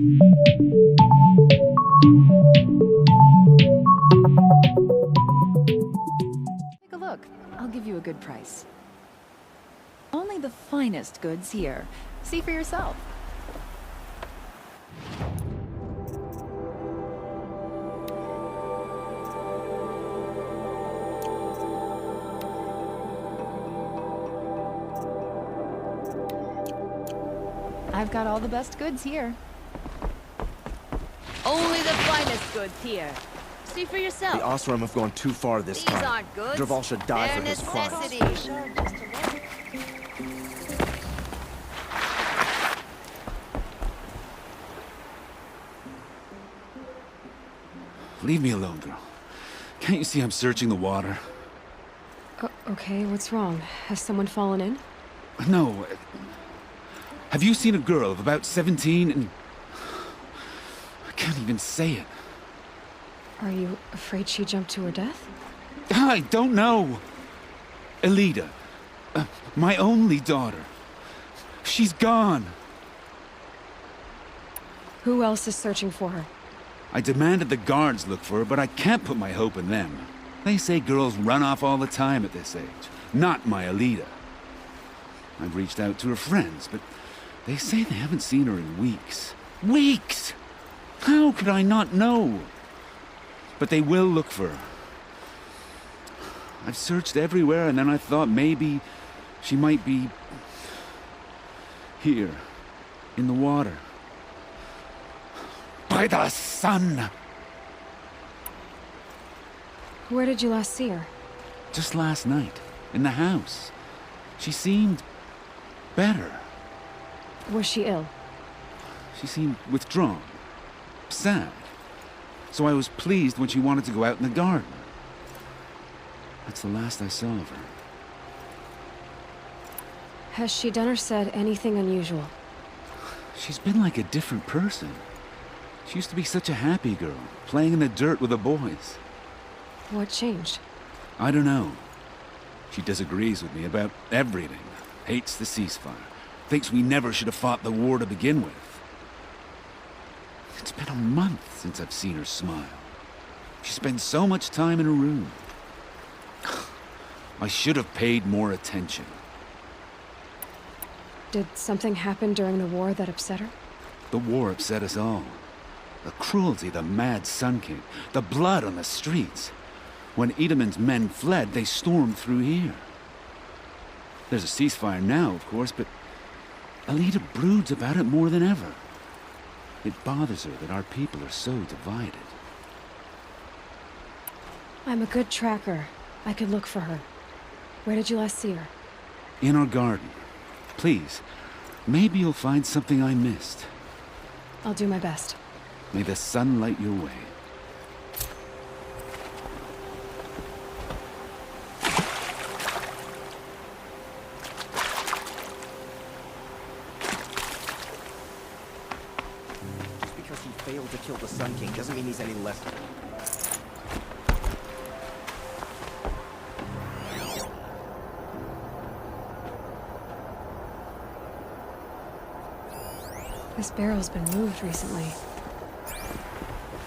Take a look. I'll give you a good price. Only the finest goods here. See for yourself. I've got all the best goods here. Only the finest goods here. See for yourself. The Osram have gone too far this These time. aren't goods. Dervahl should die They're for his crimes. necessities. Leave me alone, girl. Can't you see I'm searching the water? Okay, what's wrong? Has someone fallen in? No. Have you seen a girl of about 17 and... I can't even say it. Are you afraid she jumped to her death? I don't know. Elida. My only daughter. She's gone. Who else is searching for her? I demanded the guards look for her, but I can't put my hope in them. They say girls run off all the time at this age. Not my Elida. I've reached out to her friends, but they say they haven't seen her in weeks. Weeks! How could I not know? But they will look for her. I've searched everywhere, and then I thought maybe she might be... here, in the water. By the sun! Where did you last see her? Just last night, in the house. She seemed... better. Was she ill? She seemed withdrawn. Sad. So I was pleased when she wanted to go out in the garden. That's the last I saw of her. Has she done or said anything unusual? She's been like a different person. She used to be such a happy girl, playing in the dirt with the boys. What changed? I don't know. She disagrees with me about everything. Hates the ceasefire. Thinks we never should have fought the war to begin with. It's been a month since I've seen her smile. She spends so much time in her room. I should have paid more attention. Did something happen during the war that upset her? The war upset us all. The cruelty, the mad Sun King, the blood on the streets. When Edamon's men fled, they stormed through here. There's a ceasefire now, of course, but Elida broods about it more than ever. It bothers her that our people are so divided. I'm a good tracker. I could look for her. Where did you last see her? In our garden. Please, maybe you'll find something I missed. I'll do my best. May the sun light your way. Just because he failed to kill the Sun King doesn't mean he's any less... This barrel's been moved recently.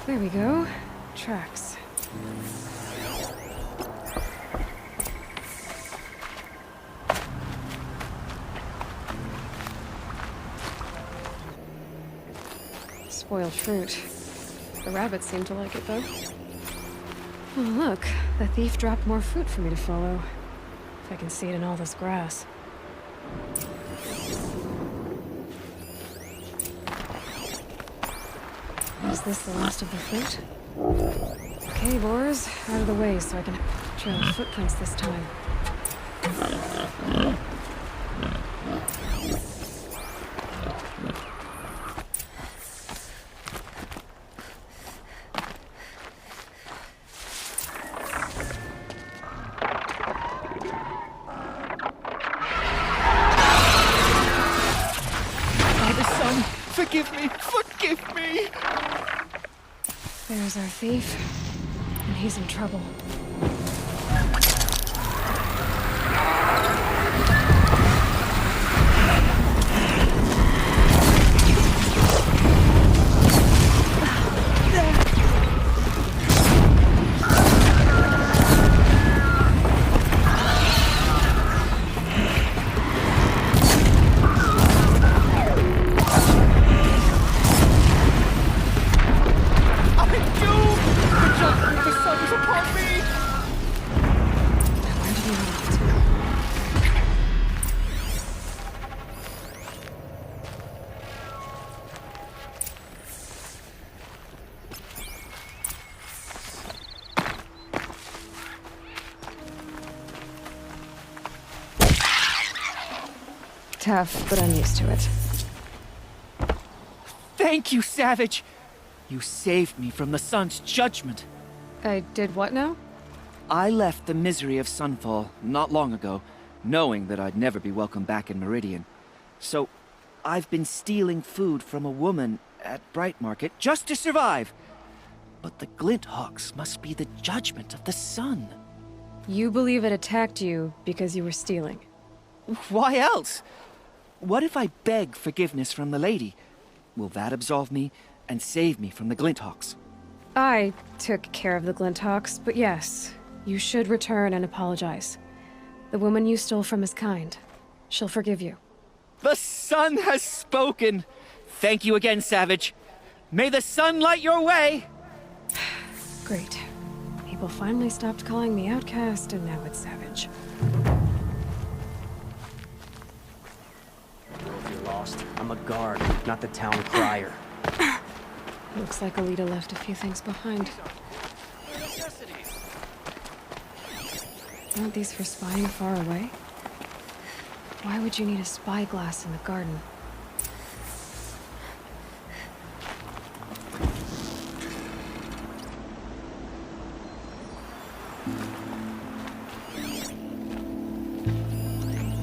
There we go. Tracks. Spoiled fruit. The rabbits seem to like it, though. Oh, look. The thief dropped more fruit for me to follow. If I can see it in all this grass. Is this the last of the fruit? Okay, boars, out of the way so I can trail the footprints this time. By the sun, forgive me, forgive me! There's our thief, and he's in trouble. Tough, but I'm used to it. Thank you, Savage! You saved me from the sun's judgment. I did what now? I left the misery of Sunfall not long ago, knowing that I'd never be welcome back in Meridian. So, I've been stealing food from a woman at Bright Market just to survive. But the Glinthawks must be the judgment of the sun. You believe it attacked you because you were stealing. Why else? What if I beg forgiveness from the lady? Will that absolve me and save me from the Glinthawks? I took care of the Glinthawks, but yes, you should return and apologize. The woman you stole from is kind. She'll forgive you. The sun has spoken! Thank you again, Savage. May the sun light your way! Great. People finally stopped calling me outcast, and now it's Savage. If you're lost, I'm a guard, not the town crier. Looks like Alita left a few things behind. Aren't these for spying far away? Why would you need a spyglass in the garden?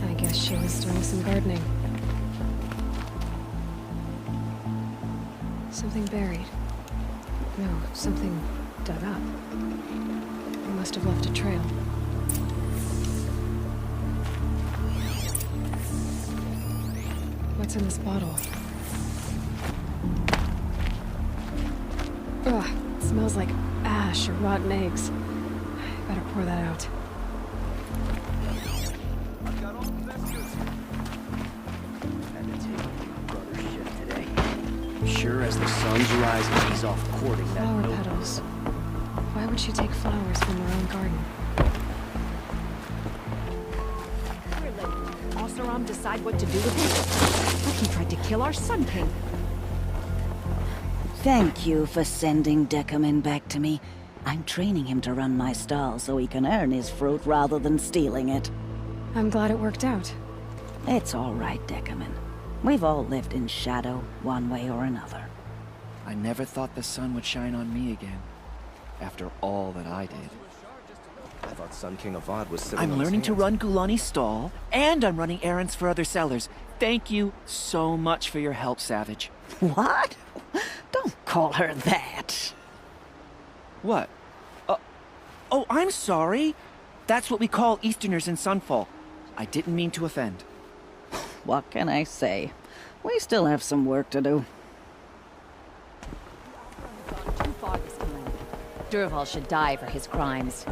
I guess she was doing some gardening. Something buried. No, something dug up. They must have left a trail. What's in this bottle? Ugh, it smells like ash or rotten eggs. I better pour that out. Had to take my brother's shift today. Sure as the sun's rising, he's off courting that Flower note. petals. Why would she take flowers from her own garden? We're late. Oseram decide what to do with him? Like he tried to kill our Sun King. Thank you for sending Decamin back to me. I'm training him to run my stall so he can earn his fruit rather than stealing it. I'm glad it worked out. It's all right, Decamin. We've all lived in shadow, one way or another. I never thought the sun would shine on me again, after all that I did. I thought Sun King Avad was sitting I'm on his learning to hands. run Gulani's stall, and I'm running errands for other sellers. Thank you so much for your help, Savage. What? Don't call her that. What? Oh, I'm sorry. That's what we call Easterners in Sunfall. I didn't mean to offend. What can I say? We still have some work to do. Too far this time. Durval should die for his crimes.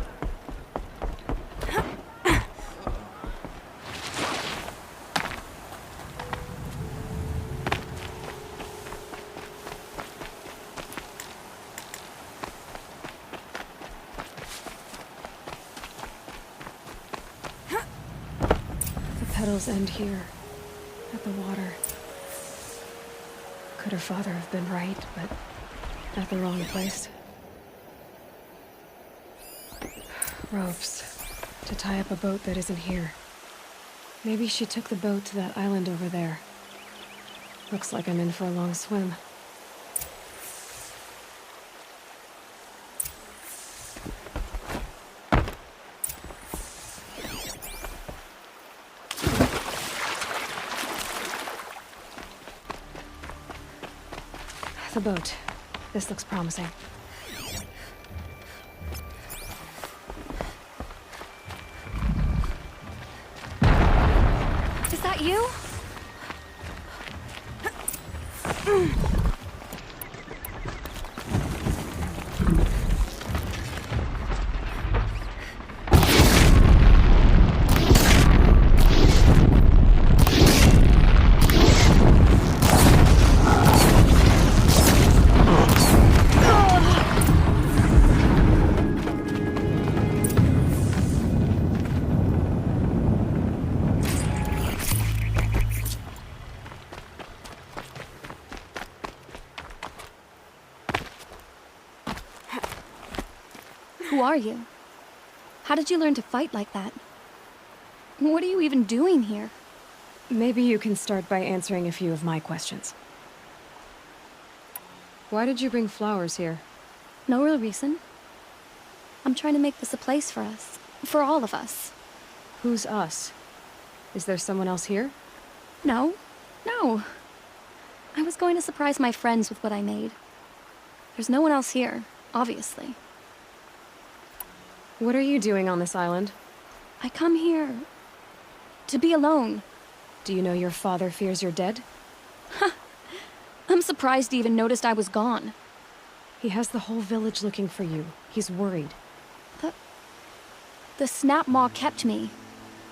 The petals end here, at the water. Could her father have been right, but at the wrong place? Ropes, to tie up a boat that isn't here. Maybe she took the boat to that island over there. Looks like I'm in for a long swim. The boat. This looks promising. Is that you? Who are you? How did you learn to fight like that? What are you even doing here? Maybe you can start by answering a few of my questions. Why did you bring flowers here? No real reason. I'm trying to make this a place for us. For all of us. Who's us? Is there someone else here? No. No. I was going to surprise my friends with what I made. There's no one else here, obviously. What are you doing on this island? I come here to be alone. Do you know your father fears you're dead? I'm surprised he even noticed I was gone. He has the whole village looking for you. He's worried. The Snap Maw kept me.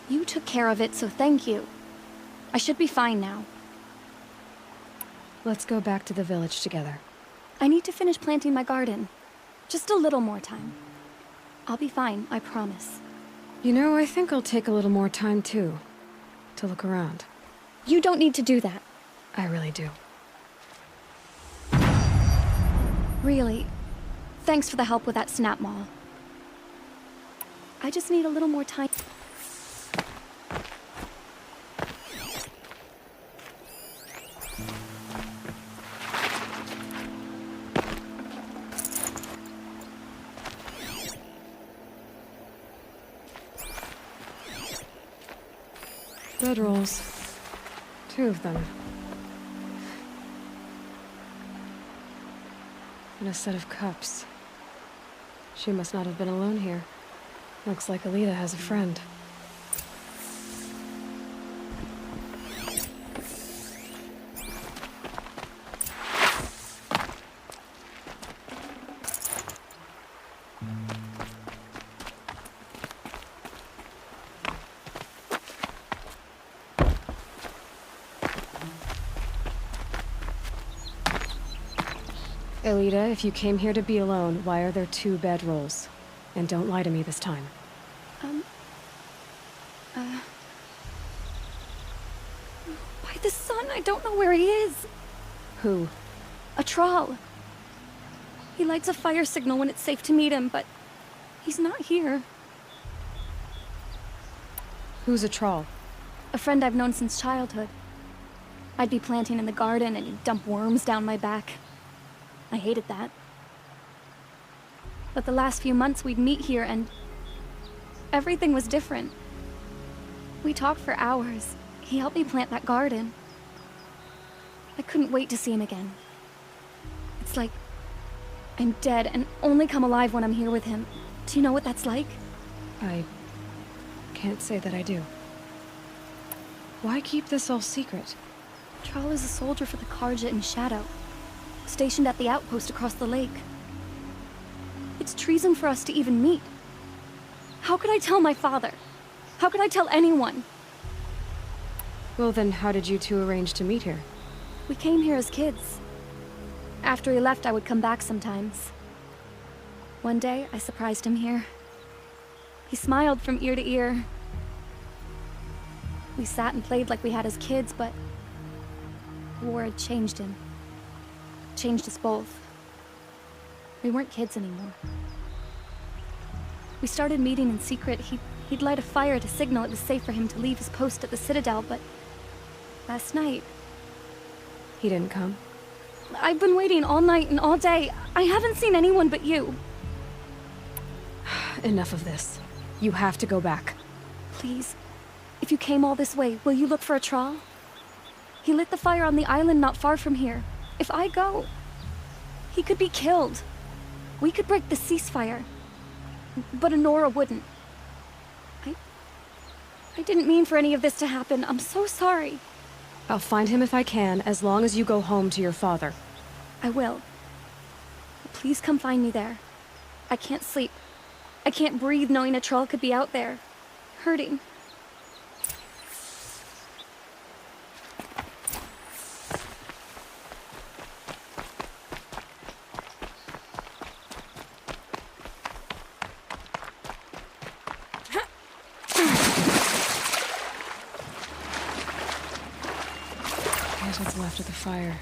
You took care of it, so thank you. I should be fine now. Let's go back to the village together. I need to finish planting my garden. Just a little more time. I'll be fine, I promise. You know, I think I'll take a little more time, too. To look around. You don't need to do that. I really do. Really. Thanks for the help with that Snap Maw. I just need a little more time. Bedrolls. 2 of them. And a set of cups. She must not have been alone here. Looks like Alita has a friend. Alita, if you came here to be alone, why are there 2 bedrolls? And don't lie to me this time. By the sun, I don't know where he is. Who? A Thrall. He lights a fire signal when it's safe to meet him, but he's not here. Who's a Thrall? A friend I've known since childhood. I'd be planting in the garden and he'd dump worms down my back. I hated that. But the last few months we'd meet here and everything was different. We talked for hours. He helped me plant that garden. I couldn't wait to see him again. It's like I'm dead and only come alive when I'm here with him. Do you know what that's like? I can't say that I do. Why keep this all secret? Thrall is a soldier for the Carja in Shadow, stationed at the outpost across the lake. It's treason for us to even meet. How could I tell my father? How could I tell anyone? Well then, how did you 2 arrange to meet here? We came here as kids. After he left, I would come back sometimes. One day, I surprised him here. He smiled from ear to ear. We sat and played like we had as kids, but the war had changed him. Changed us both. We weren't kids anymore. We started meeting in secret. He'd light a fire to signal it was safe for him to leave his post at the Citadel, but last night... He didn't come? I've been waiting all night and all day. I haven't seen anyone but you. Enough of this. You have to go back. Please, if you came all this way, will you look for a Thrall? He lit the fire on the island not far from here. If I go, he could be killed. We could break the ceasefire, but Anora wouldn't. I didn't mean for any of this to happen. I'm so sorry. I'll find him if I can, as long as you go home to your father. I will. Please come find me there. I can't sleep. I can't breathe knowing a Thrall could be out there, hurting. Here's what's left of the fire.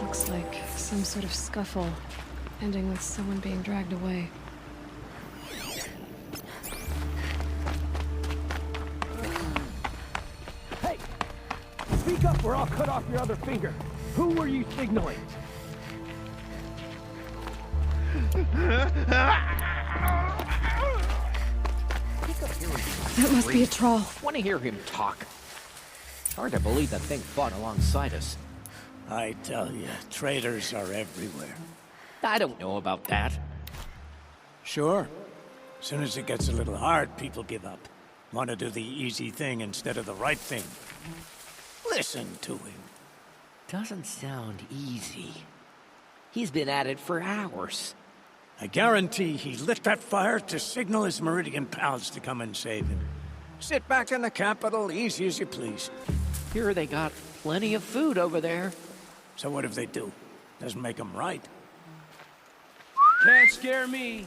Looks like some sort of scuffle, ending with someone being dragged away. Speak up or I'll cut off your other finger. Who were you signaling? That must be a troll. Want to hear him talk? Hard to believe that thing fought alongside us. I tell you, traitors are everywhere. I don't know about that. Sure. As soon as it gets a little hard, people give up. Want to do the easy thing instead of the right thing. Listen to him. Doesn't sound easy. He's been at it for hours. I guarantee he lit that fire to signal his Meridian pals to come and save him. Sit back in the capital, easy as you please. Here they got plenty of food over there. So what if they do? Doesn't make them right. Can't scare me.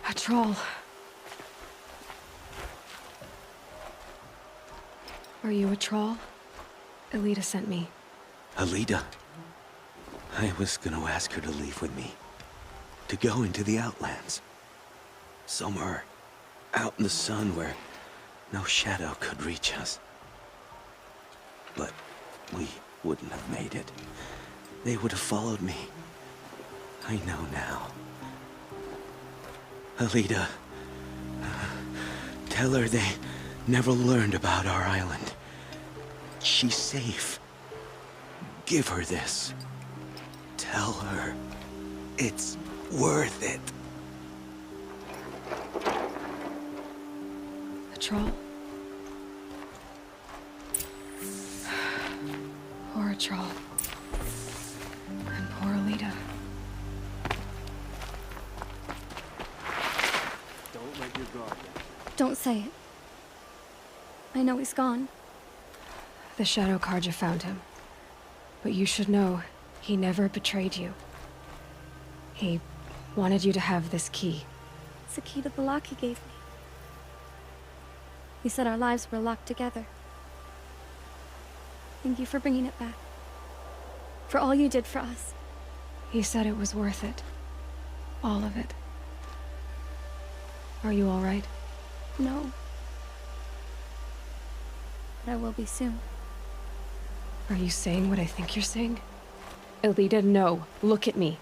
A troll. Are you a troll? Elita sent me. Alita? I was gonna ask her to leave with me. To go into the Outlands. Somewhere out in the sun where no shadow could reach us. But we wouldn't have made it. They would have followed me. I know now. Alita, tell her they never learned about our island. She's safe. Give her this. Tell her it's worth it. A troll? Poor troll. And poor Alita. Don't let your guard down. Don't say it. I know he's gone. The Shadow Carja found him. But you should know, he never betrayed you. He wanted you to have this key. It's the key to the lock he gave me. He said our lives were locked together. Thank you for bringing it back. For all you did for us. He said it was worth it. All of it. Are you all right? No. But I will be soon. Are you saying what I think you're saying? Elita, no. Look at me.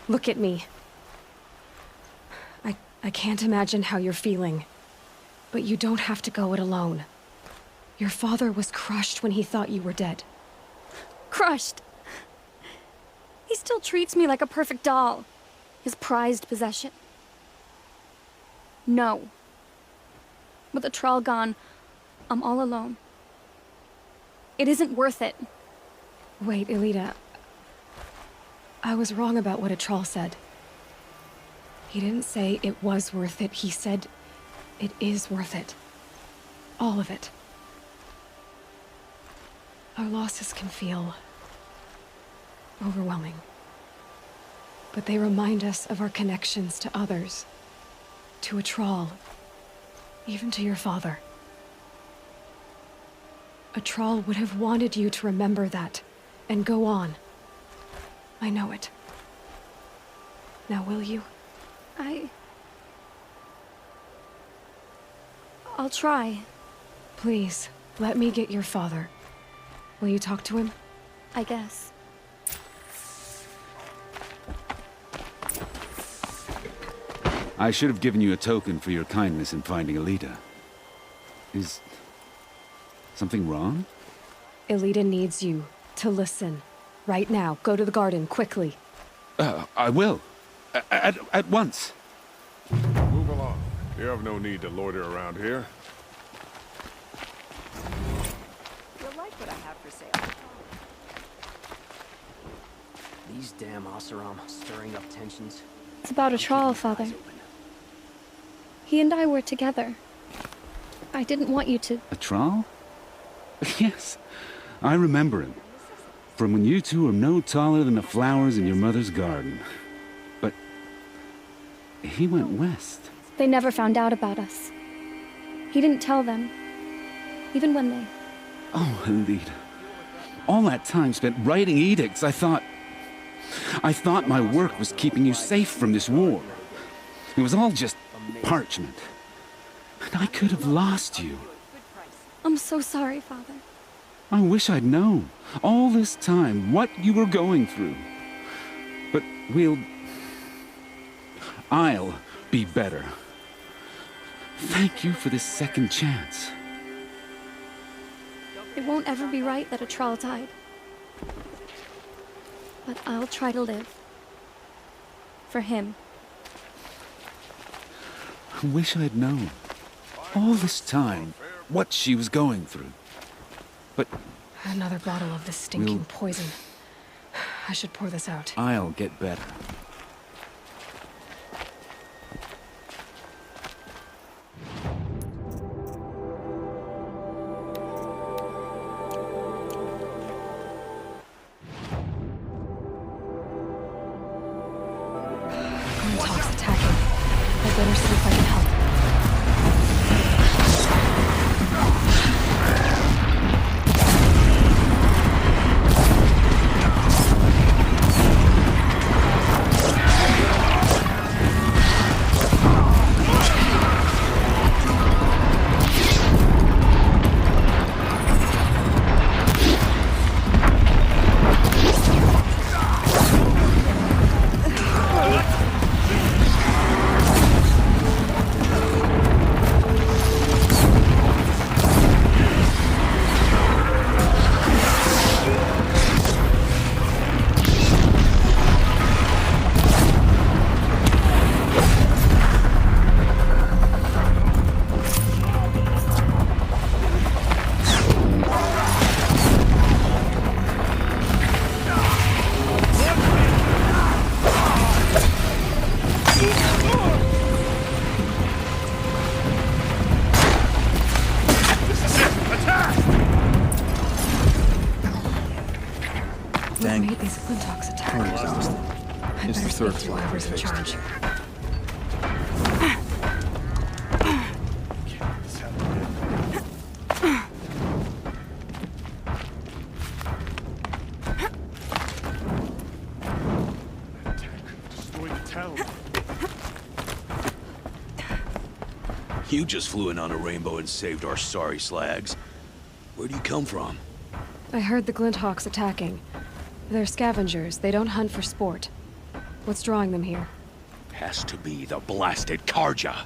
Look at me. I can't imagine how you're feeling. But you don't have to go it alone. Your father was crushed when he thought you were dead. Crushed! He still treats me like a perfect doll. His prized possession. No. With the Thrall gone, I'm all alone. It isn't worth it. Wait, Elita. I was wrong about what a troll said. He didn't say it was worth it. He said it is worth it. All of it. Our losses can feel overwhelming. But they remind us of our connections to others. To a Thrall. Even to your father. A Thrall would have wanted you to remember that, and go on. I know it. Now will you? I'll try. Please, let me get your father. Will you talk to him? I guess. I should have given you a token for your kindness in finding Alita. Is something wrong? Elita needs you to listen. Right now. Go to the garden, quickly. I will. At once. Move along. You have no need to loiter around here. You'll like what I have for sale. These damn Oseram stirring up tensions. It's about a Thrall, Father. He and I were together. I didn't want you to... A Thrall? Yes, I remember him. From when you two were no taller than the flowers in your mother's garden. But he went west. They never found out about us. He didn't tell them. Even when they... Oh, Alita. All that time spent writing edicts, I thought my work was keeping you safe from this war. It was all just parchment. And I could have lost you. I'm so sorry, Father. I wish I'd known, all this time, what you were going through. But I'll be better. Thank you for this second chance. It won't ever be right that a Thrall died. But I'll try to live. For him. I wish I'd known, all this time, what she was going through. But... Another bottle of this stinking poison. I should pour this out. I'll get better. Glinthawk's attacking. I better see if I can help. What made these Glinthawks attack? I better speak to whoever's in charge. You just flew in on a rainbow and saved our sorry slags. Where do you come from? I heard the Glinthawks attacking. They're scavengers. They don't hunt for sport. What's drawing them here? Has to be the blasted Carja.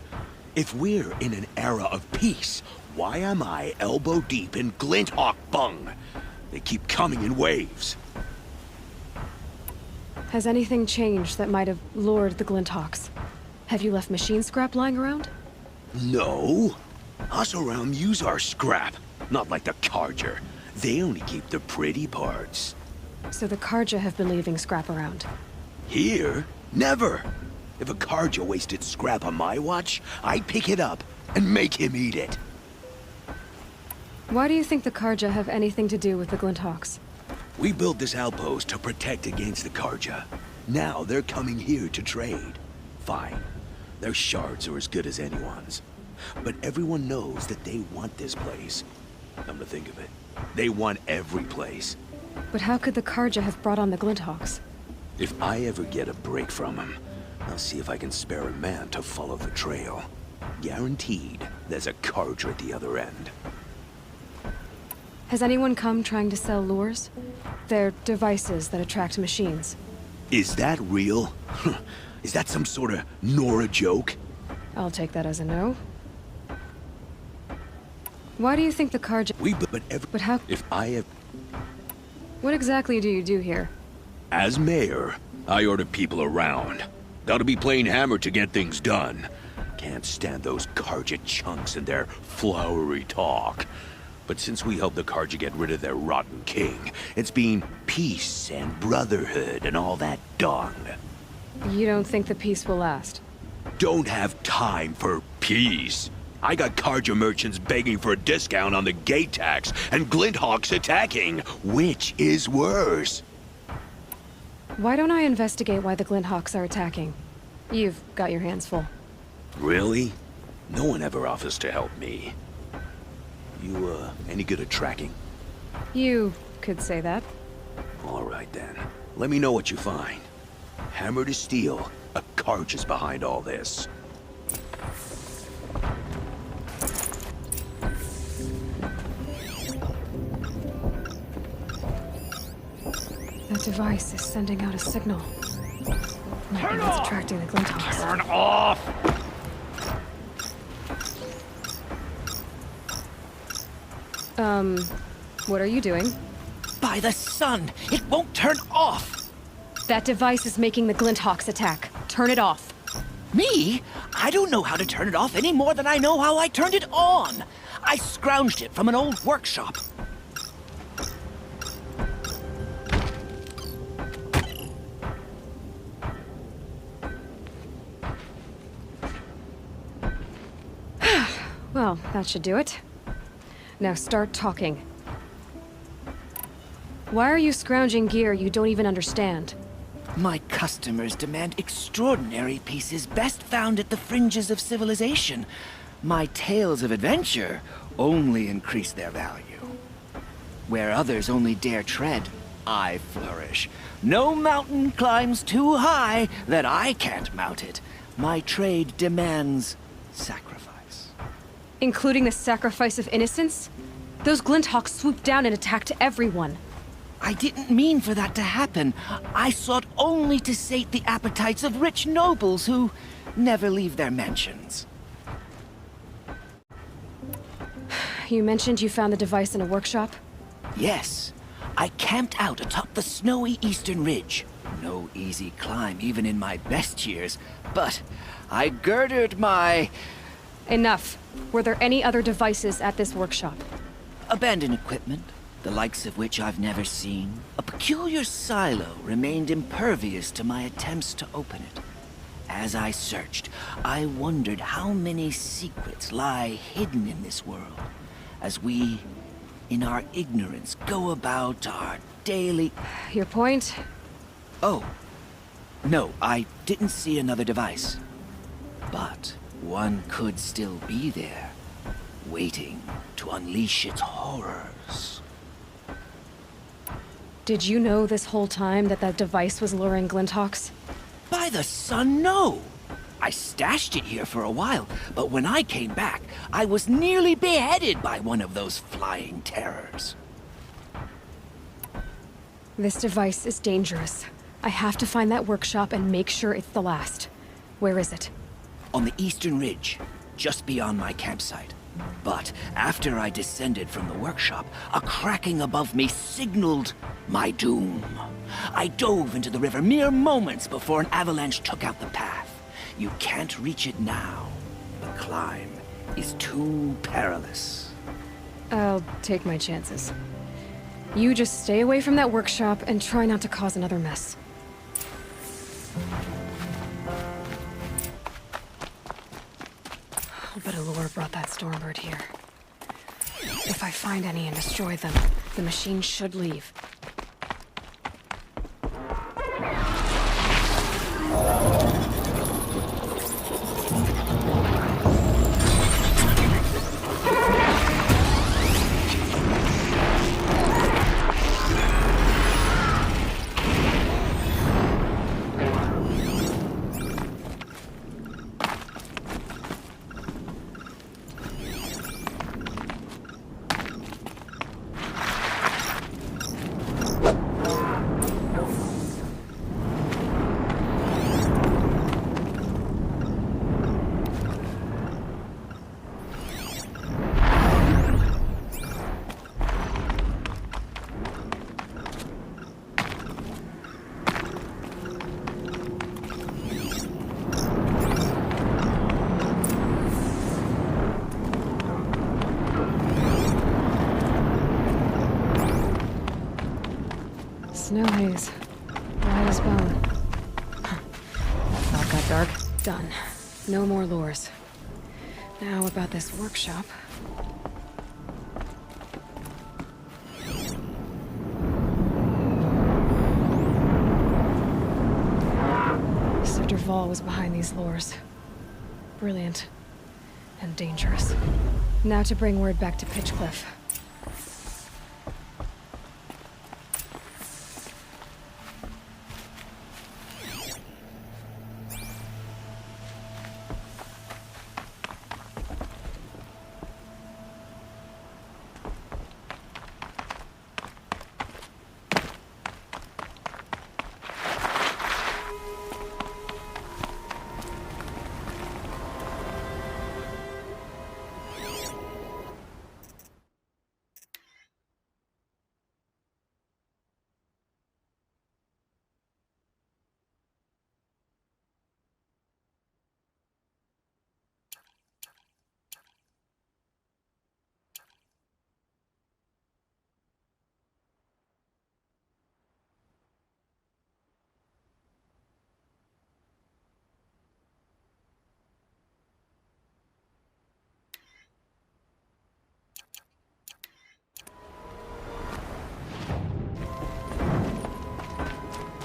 If we're in an era of peace, why am I elbow deep in Glinthawk bung? They keep coming in waves. Has anything changed that might have lured the Glinthawks? Have you left machine scrap lying around? No. Us around use our scrap. Not like the Carja. They only keep the pretty parts. So the Carja have been leaving scrap around? Here? Never! If a Carja wasted scrap on my watch, I'd pick it up and make him eat it. Why do you think the Carja have anything to do with the Glinthawks? We built this outpost to protect against the Carja. Now they're coming here to trade. Fine. Their shards are as good as anyone's. But everyone knows that they want this place. Come to think of it, they want every place. But how could the Carja have brought on the Glinthawks? If I ever get a break from them, I'll see if I can spare a man to follow the trail. Guaranteed, there's a Carja at the other end. Has anyone come trying to sell lures? They're devices that attract machines. Is that real? Is that some sort of Nora joke? I'll take that as a no. Why do you think the Carja... But how... If I have... What exactly do you do here? As mayor, I order people around. Gotta be plain hammered to get things done. Can't stand those Carja chunks and their flowery talk. But since we helped the Carja get rid of their rotten king, it's been peace and brotherhood and all that dung. You don't think the peace will last? don't have time for peace. I got Carja merchants begging for a discount on the gate tax, and Glinthawks attacking. Which is worse? Why don't I investigate why the Glinthawks are attacking? You've got your hands full. Really? No one ever offers to help me. You, any good at tracking? You could say that. All right, then. Let me know what you find. Hammer to steel, a Carja is behind all this. That device is sending out a signal. Might be what's attracting the Glinthawks. Turn off! What are you doing? By the sun! It won't turn off! That device is making the Glinthawks attack. Turn it off. Me? I don't know how to turn it off any more than I know how I turned it on. I scrounged it from an old workshop. Well, that should do it. Now start talking. Why are you scrounging gear you don't even understand? My customers demand extraordinary pieces best found at the fringes of civilization. My tales of adventure only increase their value. Where others only dare tread, I flourish. No mountain climbs too high that I can't mount it. My trade demands sacrifice. Including the sacrifice of innocence? Those Glinthawks swooped down and attacked everyone. I didn't mean for that to happen. I sought only to sate the appetites of rich nobles who never leave their mansions. You mentioned you found the device in a workshop? Yes. I camped out atop the snowy eastern ridge. No easy climb even in my best years, but I girded my... Enough. Were there any other devices at this workshop? Abandoned equipment, the likes of which I've never seen. A peculiar silo remained impervious to my attempts to open it. As I searched, I wondered how many secrets lie hidden in this world, as we, in our ignorance, go about our daily... Your point? Oh. No, I didn't see another device. But one could still be there, waiting to unleash its horrors. Did you know this whole time that that device was luring Glinthawks? By the sun, no! I stashed it here for a while, but when I came back, I was nearly beheaded by one of those flying terrors. This device is dangerous. I have to find that workshop and make sure it's the last. Where is it? On the eastern ridge, just beyond my campsite. But after I descended from the workshop, a cracking above me signaled my doom. I dove into the river mere moments before an avalanche took out the path. You can't reach it now. The climb is too perilous. I'll take my chances. You just stay away from that workshop and try not to cause another mess. I'll bet Allure brought that Stormbird here. If I find any and destroy them, the machine should leave. Snow haze. Light as bone. That thought got dark. Done. No more lures. Now about this workshop. Sir Dervahl was behind these lures. Brilliant. And dangerous. Now to bring word back to Pitchcliff.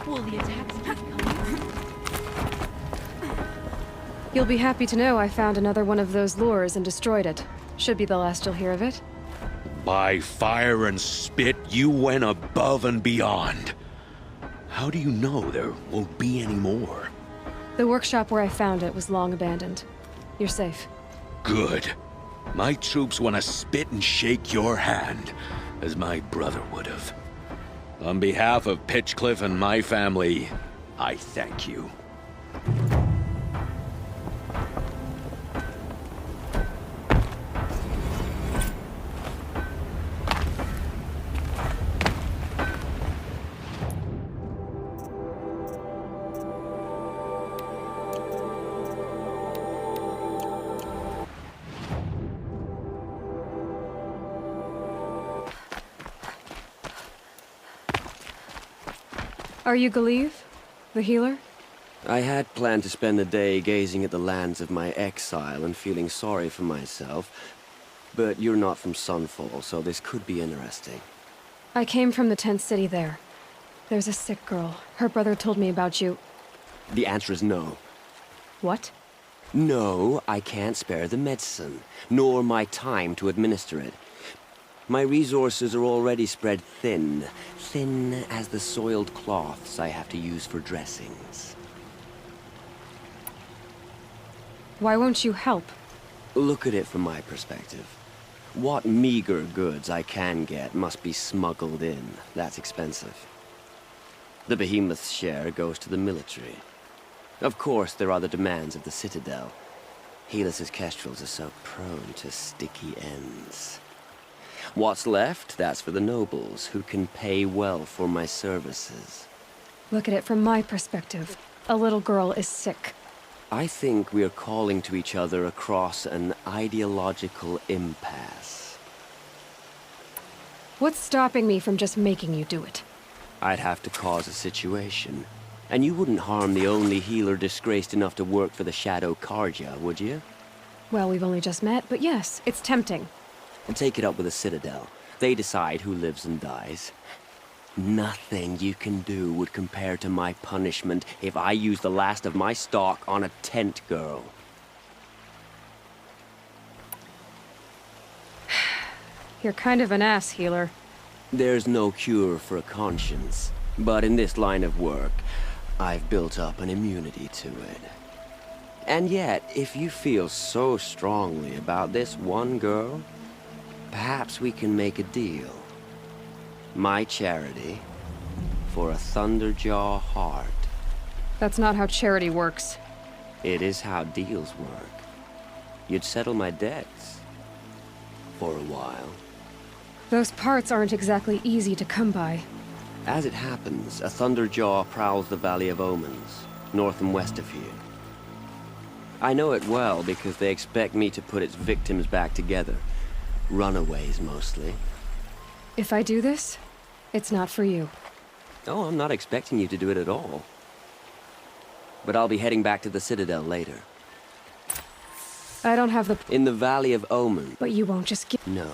Will the attacks keep coming? You'll be happy to know I found another one of those lures and destroyed it. Should be the last you'll hear of it. By fire and spit, you went above and beyond. How do you know there won't be any more? The workshop where I found it was long abandoned. You're safe. Good. My troops want to spit and shake your hand, as my brother would have. On behalf of Pitchcliff and my family, I thank you. Are you Galeev? The healer? I had planned to spend the day gazing at the lands of my exile and feeling sorry for myself. But you're not from Sunfall, so this could be interesting. I came from the tent city there. There's a sick girl. Her brother told me about you. The answer is no. What? No, I can't spare the medicine, nor my time to administer it. My resources are already spread thin. Thin as the soiled cloths I have to use for dressings. Why won't you help? Look at it from my perspective. What meager goods I can get must be smuggled in. That's expensive. The behemoth's share goes to the military. Of course, there are the demands of the Citadel. Helis's kestrels are so prone to sticky ends. What's left, that's for the nobles, who can pay well for my services. Look at it from my perspective. A little girl is sick. I think we are calling to each other across an ideological impasse. What's stopping me from just making you do it? I'd have to cause a situation. And you wouldn't harm the only healer disgraced enough to work for the Shadow Carja, would you? Well, we've only just met, but yes, it's tempting. And take it up with the Citadel. They decide who lives and dies. Nothing you can do would compare to my punishment if I use the last of my stock on a tent girl. You're kind of an ass, healer. There's no cure for a conscience. But in this line of work, I've built up an immunity to it. And yet, if you feel so strongly about this one girl, perhaps we can make a deal. My charity for a Thunderjaw heart. That's not how charity works. It is how deals work. You'd settle my debts. For a while. Those parts aren't exactly easy to come by. As it happens, a Thunderjaw prowls the Valley of Omens, north and west of here. I know it well because they expect me to put its victims back together. Runaways, mostly. If I do this, it's not for you. Oh, I'm not expecting you to do it at all. But I'll be heading back to the Citadel later. I don't have the... In the Valley of Omen. But you won't just give... No.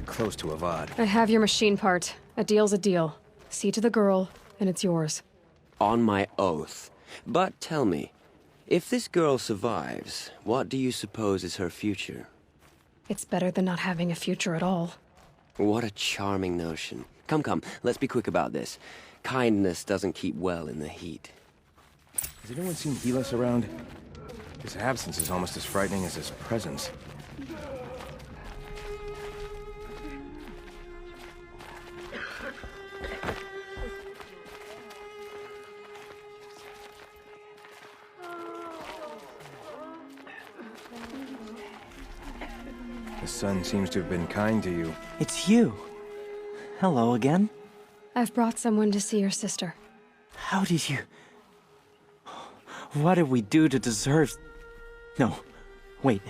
Close to Avad. I have your machine part. A deal's a deal. See to the girl, and it's yours. On my oath. But tell me, if this girl survives, what do you suppose is her future? It's better than not having a future at all. What a charming notion. Come, let's be quick about this. Kindness doesn't keep well in the heat. Has anyone seen Helis around? His absence is almost as frightening as his presence. The sun seems to have been kind to you. It's you. Hello again. I've brought someone to see your sister. How did you... What did we do to deserve... No, wait.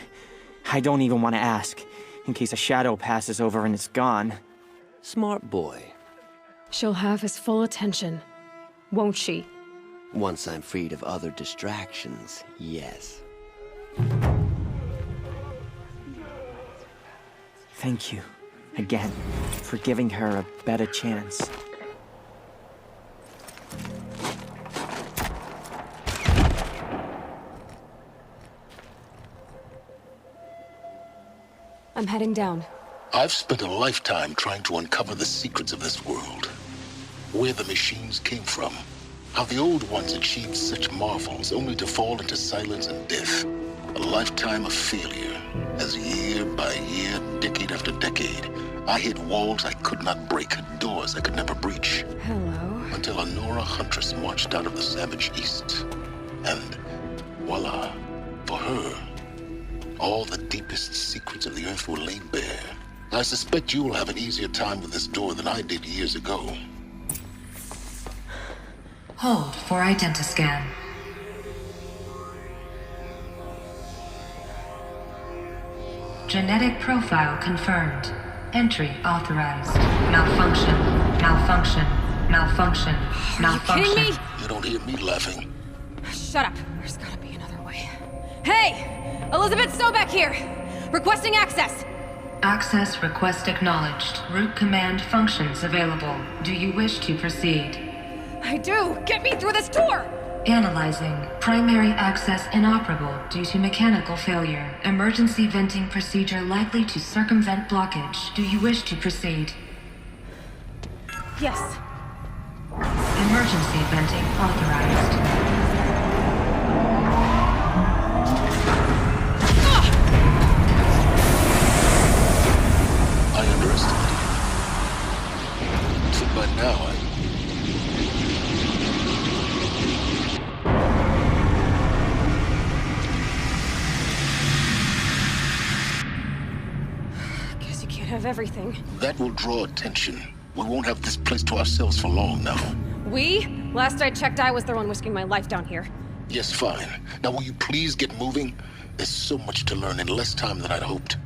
I don't even want to ask, in case a shadow passes over and it's gone. Smart boy. She'll have his full attention, won't she? Once I'm freed of other distractions, yes. Thank you, again, for giving her a better chance. I'm heading down. I've spent a lifetime trying to uncover the secrets of this world. Where the machines came from. How the old ones achieved such marvels only to fall into silence and death. A lifetime of failure. As year by year, decade after decade, I hit walls I could not break, doors I could never breach. Hello. Until a Nora huntress marched out of the savage east. And voila, for her, all the deepest secrets of the earth were laid bare. I suspect you will have an easier time with this door than I did years ago. Hold for identiscan. Genetic profile confirmed. Entry authorized. Malfunction. Malfunction. Malfunction. Malfunction. Are you kidding me? You don't hear me laughing. Shut up. There's gotta be another way. Hey! Elizabeth Sobek here! Requesting access! Access request acknowledged. Root command functions available. Do you wish to proceed? I do! Get me through this door! Analyzing. Primary access inoperable due to mechanical failure. Emergency venting procedure likely to circumvent blockage. Do you wish to proceed? Yes. Emergency venting authorized. I interested. So by now, Guess you can't have everything. that will draw attention. We won't have this place to ourselves for long now. We? Last I checked, I was the one risking my life down here. Yes, fine. Now will you please get moving? There's so much to learn in less time than I'd hoped.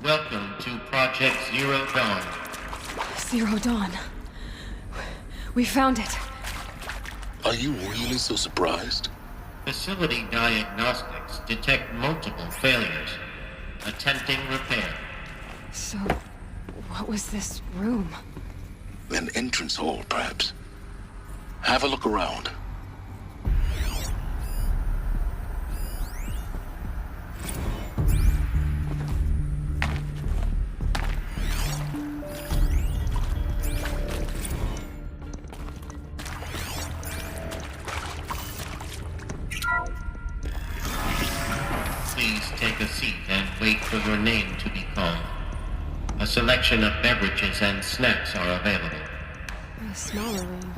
Welcome to Project Zero Dawn. Zero Dawn. We found it. Are you really so surprised? Facility diagnostics detect multiple failures. Attempting repair. So, what was this room? An entrance hall, perhaps. Have a look around. Please take a seat and wait for your name to be called. A selection of beverages and snacks are available. A smaller room.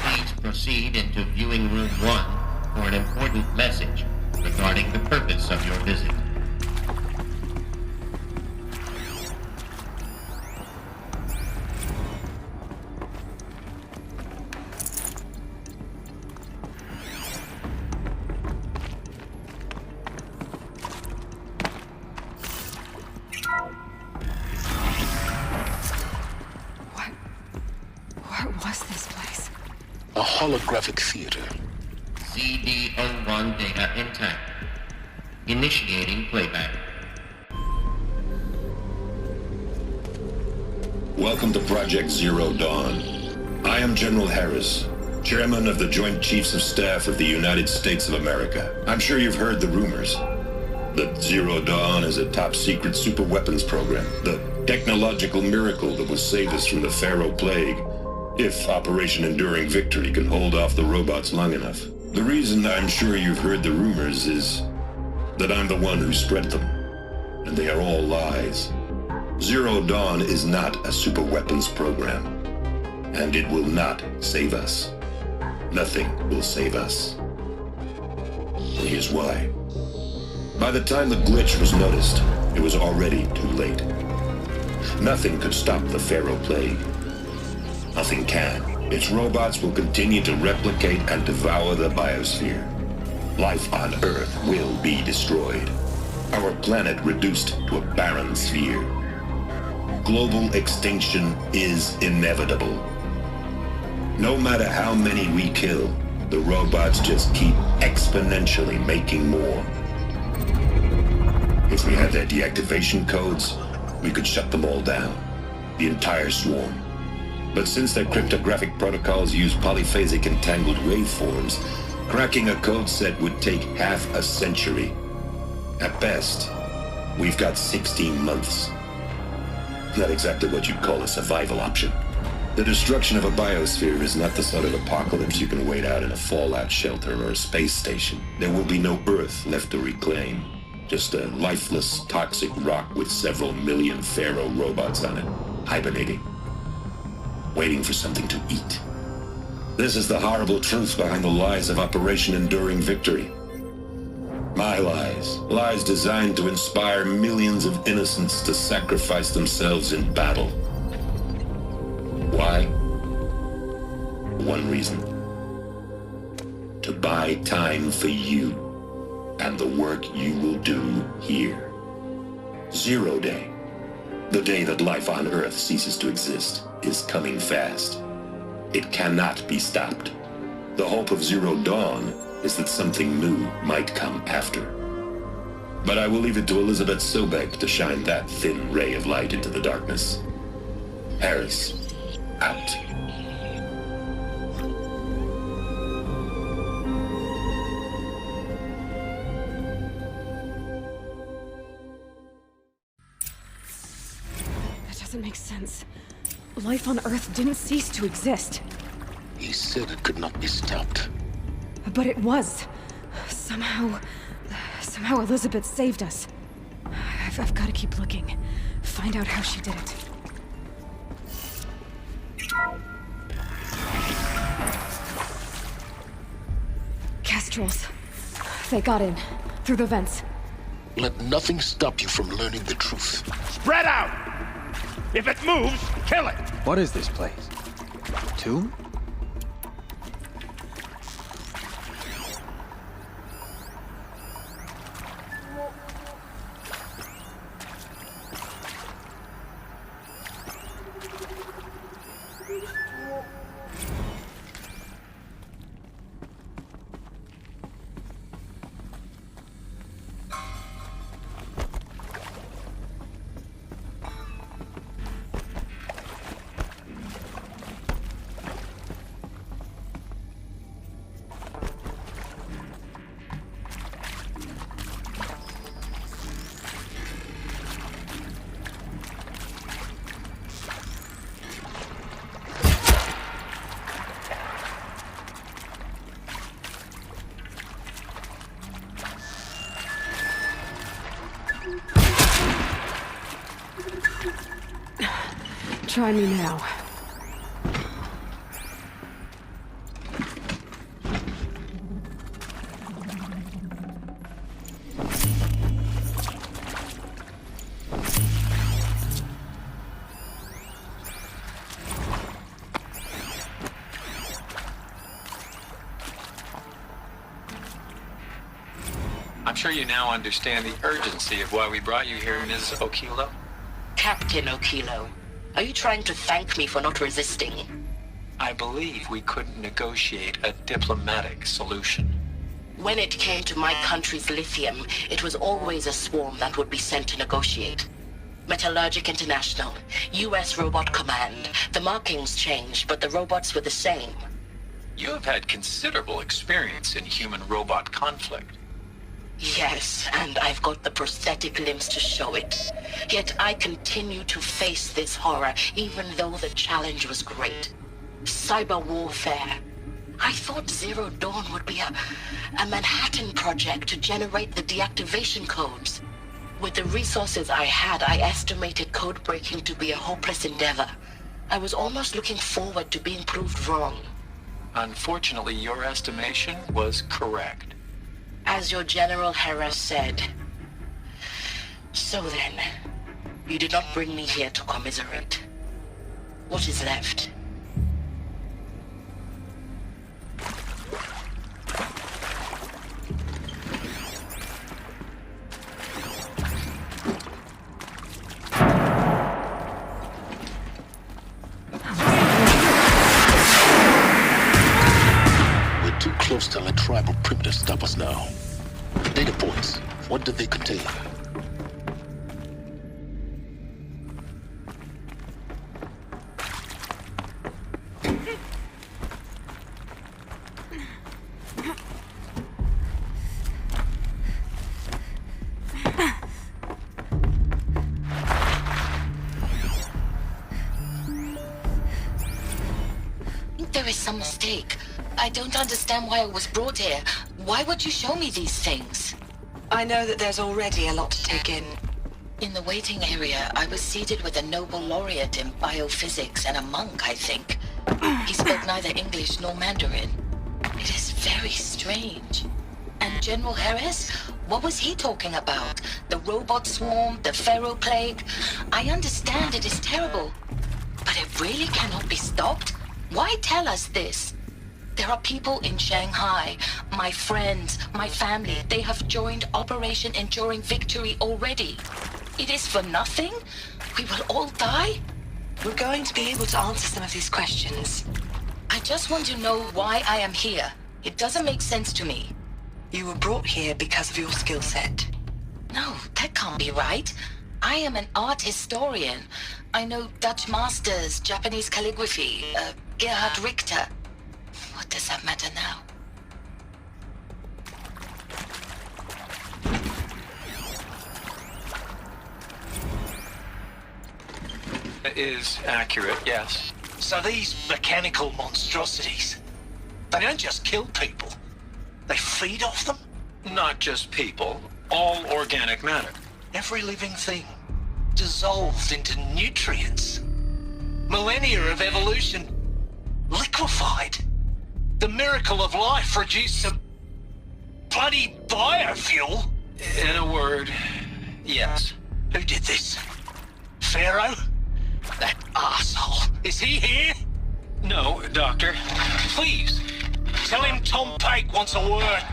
Please proceed into viewing room 1 for an important message regarding the purpose of your visit. What was this place? A holographic theater. CD01 data intact. Initiating playback. Welcome to Project Zero Dawn. I am General Harris, Chairman of the Joint Chiefs of Staff of the United States of America. I'm sure you've heard the rumors that Zero Dawn is a top-secret superweapons program, the technological miracle that will save us from the Pharaoh Plague, if Operation Enduring Victory can hold off the robots long enough. The reason I'm sure you've heard the rumors is that I'm the one who spread them, and they are all lies. Zero Dawn is not a superweapons program, and it will not save us. Nothing will save us. And here's why. By the time the glitch was noticed, it was already too late. Nothing could stop the Pharaoh Plague. Nothing can. Its robots will continue to replicate and devour the biosphere. Life on Earth will be destroyed. Our planet reduced to a barren sphere. Global extinction is inevitable. No matter how many we kill, the robots just keep exponentially making more. If we had their deactivation codes, we could shut them all down. The entire swarm. But since their cryptographic protocols use polyphasic entangled waveforms, cracking a code set would take half a century. At best, we've got 16 months. Not exactly what you'd call a survival option. The destruction of a biosphere is not the sort of apocalypse you can wait out in a fallout shelter or a space station. There will be no Earth left to reclaim. Just a lifeless, toxic rock with several million Pharaoh robots on it, hibernating. Waiting for something to eat. This is the horrible truth behind the lies of Operation Enduring Victory. My lies. Lies designed to inspire millions of innocents to sacrifice themselves in battle. Why? One reason. To buy time for you and the work you will do here. Zero Day. The day that life on Earth ceases to exist is coming fast. It cannot be stopped. The hope of Zero Dawn is that something new might come after. But I will leave it to Elizabeth Sobek to shine that thin ray of light into the darkness. Harris, out. doesn't make sense. Life on Earth didn't cease to exist. He said it could not be stopped. But it was. Somehow Elizabeth saved us. I've got to keep looking. Find out how she did it. Kestrels. They got in. Through the vents. Let nothing stop you from learning the truth. Spread out! If it moves, kill it! What is this place? Tomb? Try me now. I'm sure you now understand the urgency of why we brought you here, Ms. Okilo. Captain Okilo, are you trying to thank me for not resisting? I believe we couldn't negotiate a diplomatic solution. When it came to my country's lithium, it was always a swarm that would be sent to negotiate. Metallurgic International, US Robot Command. The markings changed, but the robots were the same. You have had considerable experience in human-robot conflict. Yes, and I've got the prosthetic limbs to show it. Yet I continue to face this horror, even though the challenge was great. Cyber warfare. I thought Zero Dawn would be a Manhattan project to generate the deactivation codes. With the resources I had, I estimated code breaking to be a hopeless endeavor. I was almost looking forward to being proved wrong. Unfortunately, your estimation was correct. As your General Harris said. So then, you did not bring me here to commiserate. What is left? We're too close to let tribal primitives stop us now. Data points. What do they contain? There is some mistake. I don't understand why I was brought here. Why would you show me these things? I know that there's already a lot to take in. In the waiting area, I was seated with a Nobel laureate in biophysics and a monk, I think. He spoke neither English nor Mandarin. It is very strange. And General Harris? What was he talking about? The robot swarm? The Pharaoh plague? I understand it is terrible. But it really cannot be stopped? Why tell us this? There are people in Shanghai, my friends, my family. They have joined Operation Enduring Victory already. It is for nothing? We will all die? We're going to be able to answer some of these questions. I just want to know why I am here. It doesn't make sense to me. You were brought here because of your skill set. No, that can't be right. I am an art historian. I know Dutch masters, Japanese calligraphy, Gerhard Richter. What does that matter now? is accurate, yes. So these mechanical monstrosities, they don't just kill people. They feed off them? Not just people, all organic matter. Every living thing dissolved into nutrients. Millennia of evolution liquefied. The miracle of life reduced to bloody biofuel. In a word, yes. Who did this? Pharaoh? That arsehole. Is he here? No, Doctor. Please, tell him Tom Pake wants a word.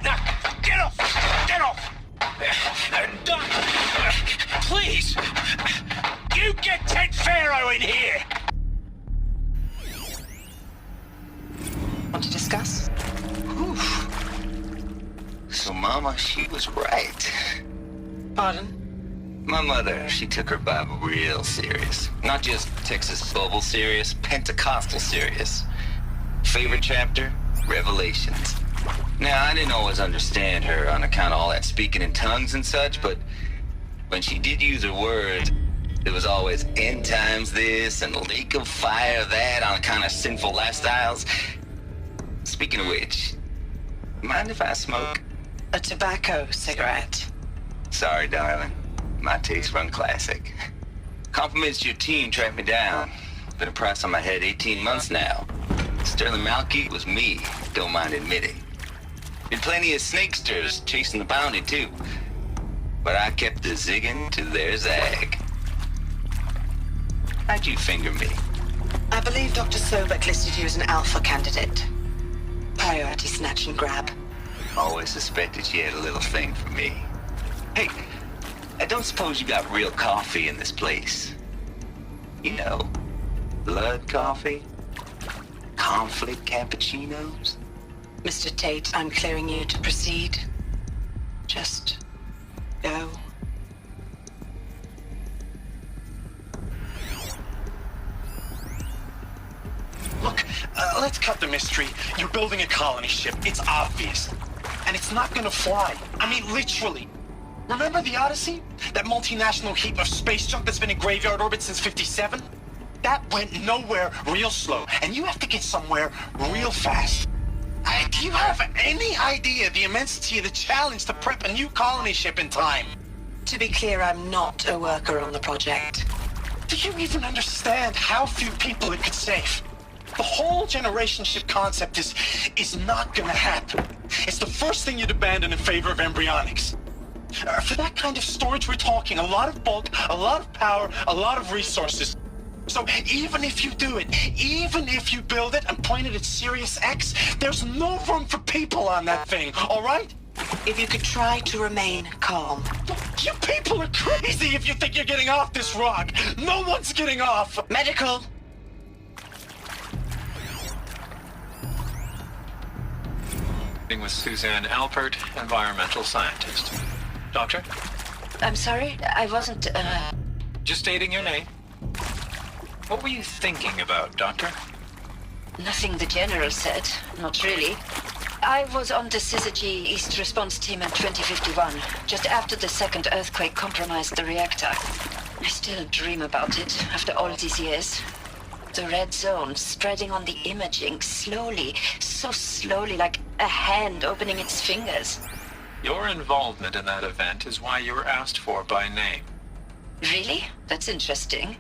Now, get off! Get off! Doctor, please! You get Ted Pharaoh in here! Want to discuss? Oof. So Mama, she was right. Pardon? My mother, she took her Bible real serious. Not just Texas Bible serious, Pentecostal serious. Favorite chapter? Revelations. Now, I didn't always understand her on account of all that speaking in tongues and such, but when she did use her words, it was always end times this and lake of fire that on account of sinful lifestyles. Speaking of which, mind if I smoke? A tobacco cigarette. Sorry, darling. My taste run classic. Compliments to your team tracked me down. Been a price on my head 18 months now. Sterling Malky was me, don't mind admitting. Been plenty of snakesters chasing the bounty too. But I kept the zigging to their zag. How'd you finger me? I believe Dr. Sobek listed you as an alpha candidate. Priority snatch and grab. Always suspected she had a little thing for me. Hey, I don't suppose you got real coffee in this place. You know, blood coffee? Conflict cappuccinos? Mr. Tate, I'm clearing you to proceed. Just go. Look, let's cut the mystery. You're building a colony ship. It's obvious. And it's not gonna fly. I mean, literally. Remember the Odyssey? That multinational heap of space junk that's been in graveyard orbit since '57? That went nowhere real slow. And you have to get somewhere real fast. Do you have any idea the immensity of the challenge to prep a new colony ship in time? To be clear, I'm not a worker on the project. Do you even understand how few people it could save? The whole generation ship concept is not gonna happen. It's the first thing you'd abandon in favor of embryonics. For that kind of storage, we're talking a lot of bulk, a lot of power, a lot of resources. So even if you do it, even if you build it and point it at Sirius X, there's no room for people on that thing, all right? If you could try to remain calm. You people are crazy if you think you're getting off this rock. No one's getting off. Medical. With Suzanne Alpert, environmental scientist. Doctor? I'm sorry, I wasn't, Just stating your name. What were you thinking about, Doctor? Nothing the General said. Not really. I was on the Syzygy East Response Team in 2051, just after the second earthquake compromised the reactor. I still dream about it, after all these years. The red zone spreading on the imaging, slowly, so slowly, like a hand opening its fingers. Your involvement in that event is why you were asked for by name. Really? That's interesting.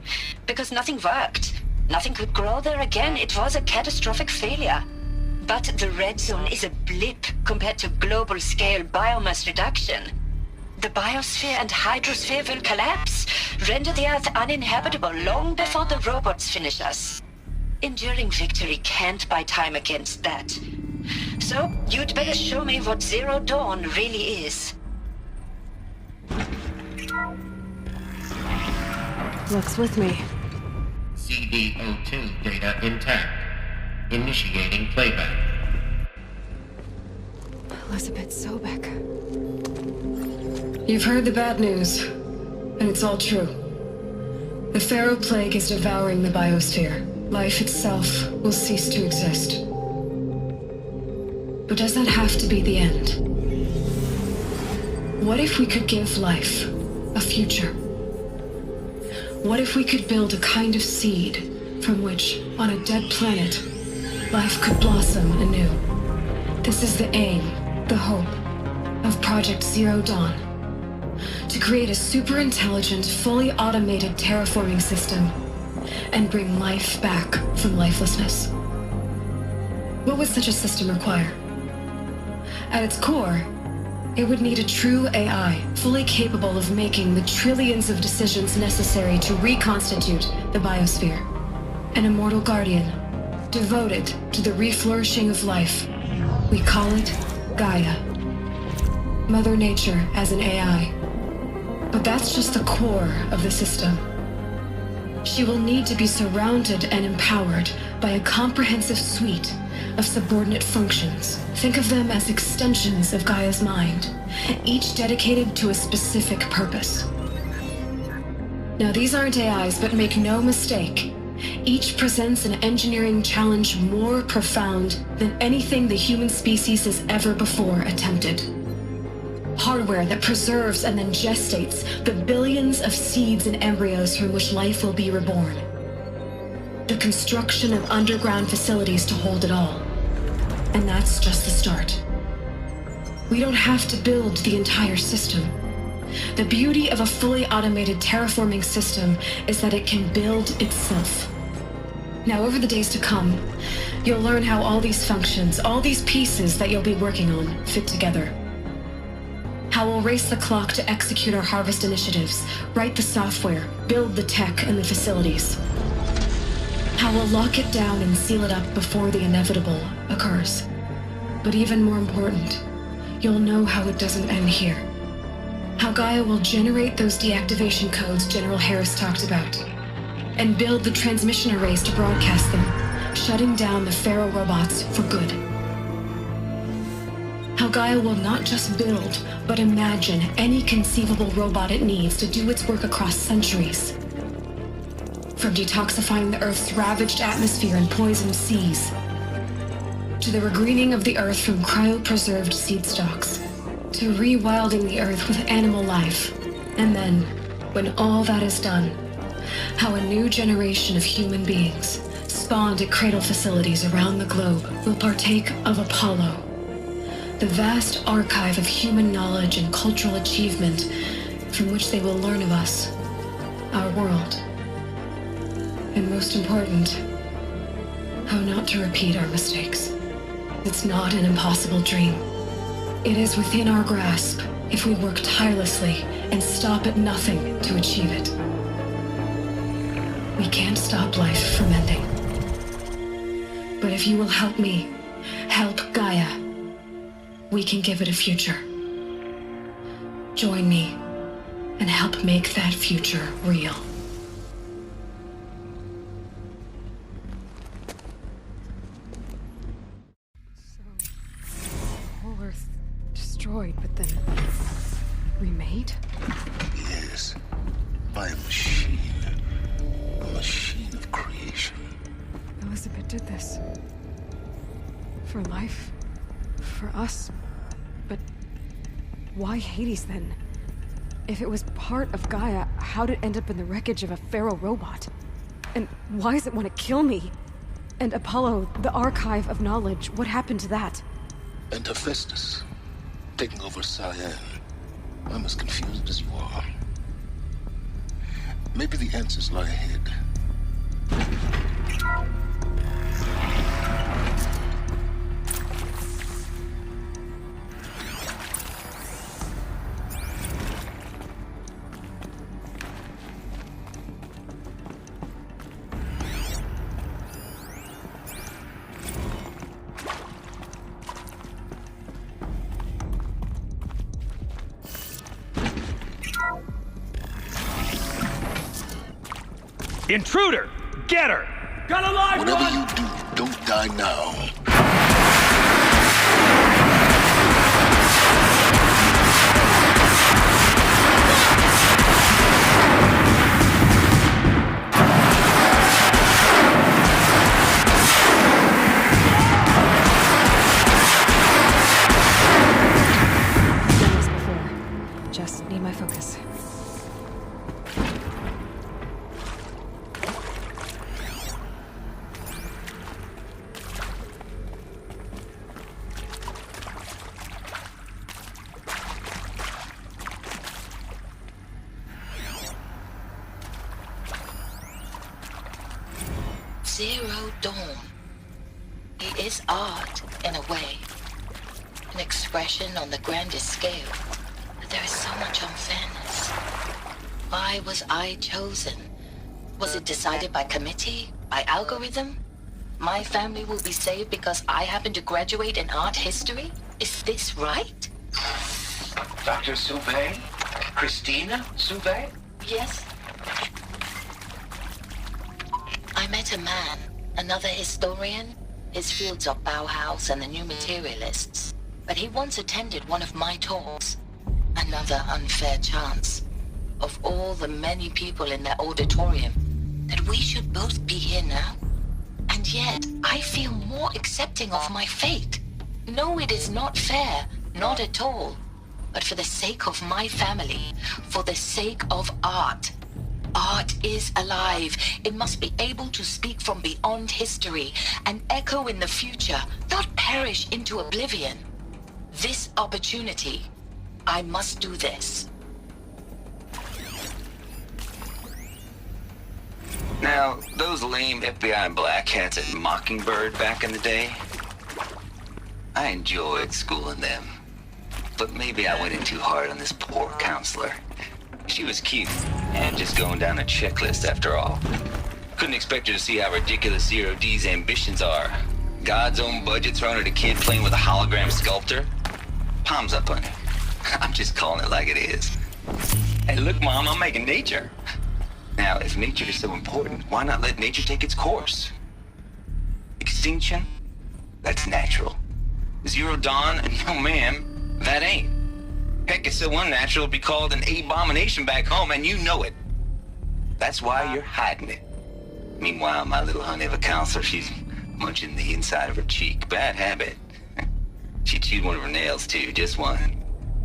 Because nothing worked. Nothing could grow there again. It was a catastrophic failure. But the red zone is a blip compared to global-scale biomass reduction. The biosphere and hydrosphere will collapse, render the Earth uninhabitable long before the robots finish us. Enduring victory can't buy time against that. So, you'd better show me what Zero Dawn really is. Looks with me. CD02 data intact. Initiating playback. Elizabeth Sobek. You've heard the bad news, and it's all true. The Pharaoh Plague is devouring the biosphere. Life itself will cease to exist. But does that have to be the end? What if we could give life a future? What if we could build a kind of seed from which, on a dead planet, life could blossom anew? This is the aim, the hope, of Project Zero Dawn. To create a super-intelligent, fully automated terraforming system and bring life back from lifelessness. What would such a system require? At its core, it would need a true AI, fully capable of making the trillions of decisions necessary to reconstitute the biosphere. An immortal guardian, devoted to the reflourishing of life. We call it Gaia. Mother Nature as an AI. But that's just the core of the system. She will need to be surrounded and empowered by a comprehensive suite of subordinate functions. Think of them as extensions of Gaia's mind, each dedicated to a specific purpose. Now, these aren't AIs, but make no mistake, each presents an engineering challenge more profound than anything the human species has ever before attempted. Hardware that preserves and then gestates the billions of seeds and embryos from which life will be reborn. The construction of underground facilities to hold it all. And that's just the start. We don't have to build the entire system. The beauty of a fully automated terraforming system is that it can build itself. Now, over the days to come, you'll learn how all these functions, all these pieces that you'll be working on, fit together. How we'll race the clock to execute our harvest initiatives, write the software, build the tech and the facilities. How we'll lock it down and seal it up before the inevitable occurs. But even more important, you'll know how it doesn't end here. How Gaia will generate those deactivation codes General Harris talked about, and build the transmission arrays to broadcast them, shutting down the Pharaoh robots for good. How Gaia will not just build, but imagine any conceivable robot it needs to do its work across centuries. From detoxifying the Earth's ravaged atmosphere and poisoned seas, to the regreening of the Earth from cryopreserved seed stalks, to rewilding the Earth with animal life. And then, when all that is done, how a new generation of human beings, spawned at cradle facilities around the globe, will partake of Apollo, the vast archive of human knowledge and cultural achievement from which they will learn of us, our world. And most important, how not to repeat our mistakes. It's not an impossible dream. It is within our grasp if we work tirelessly and stop at nothing to achieve it. We can't stop life from ending. But if you will help me, help Gaia, we can give it a future. Join me and help make that future real. Destroyed, but then remade? Yes, by a machine. A machine of creation. Elizabeth did this. For life. For us. But why Hades then? If it was part of Gaia, how'd it end up in the wreckage of a Pharaoh robot? And why does it want to kill me? And Apollo, the archive of knowledge, what happened to that? And Hephaestus, taking over Cyan. I'm as confused as you are. Maybe the answers lie ahead. Intruder! Get her! Got a live Whatever one! you do, don't die now. Done this before. Just need my focus. Dawn. He is art, in a way. An expression on the grandest scale. But there is so much unfairness. Why was I chosen? Was it decided by committee? By algorithm? My family will be saved because I happen to graduate in art history? Is this right? Dr. Sauvé? Christina Sauvé? Yes. I met a man, another historian. His fields are Bauhaus and the New Materialists. But he once attended one of my talks. Another unfair chance. Of all the many people in that auditorium, that we should both be here now. And yet, I feel more accepting of my fate. No, it is not fair, not at all. But for the sake of my family, for the sake of art. Art is alive. It must be able to speak from beyond history and echo in the future, not perish into oblivion. This opportunity, I must do this. Now, those lame FBI black hats at Mockingbird back in the day, I enjoyed schooling them. But maybe I went in too hard on this poor counselor. She was cute, and just going down a checklist after all. Couldn't expect her to see how ridiculous Zero D's ambitions are. God's own budget thrown at a kid playing with a hologram sculptor. Palms up on it. I'm just calling it like it is. Hey, look, Mom, I'm making nature. Now, if nature is so important, why not let nature take its course? Extinction? That's natural. Zero Dawn? No, ma'am, that ain't. Heck, it's so unnatural it'd be called an abomination back home, and you know it. That's why you're hiding it. Meanwhile, my little honey of a counselor, she's munching the inside of her cheek. Bad habit. She chewed one of her nails, too, just one.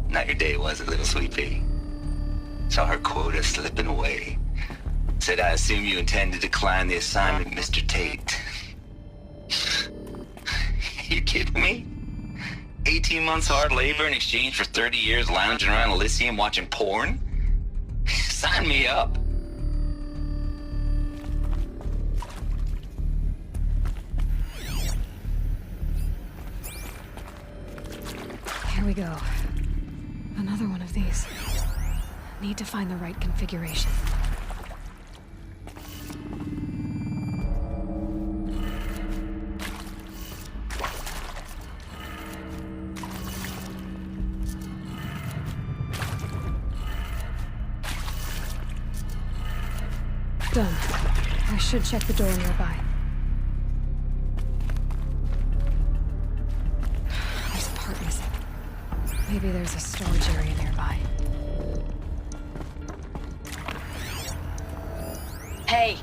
Not your day, was it, little sweet pea? Saw her quota slipping away. Said, I assume you intend to decline the assignment, Mr. Tate. You kidding me? 18 months hard labor in exchange for 30 years lounging around Elysium watching porn? Sign me up. Here we go. Another one of these. Need to find the right configuration. Done. I should check the door nearby. There's a part missing. Maybe there's a storage area nearby. Hey,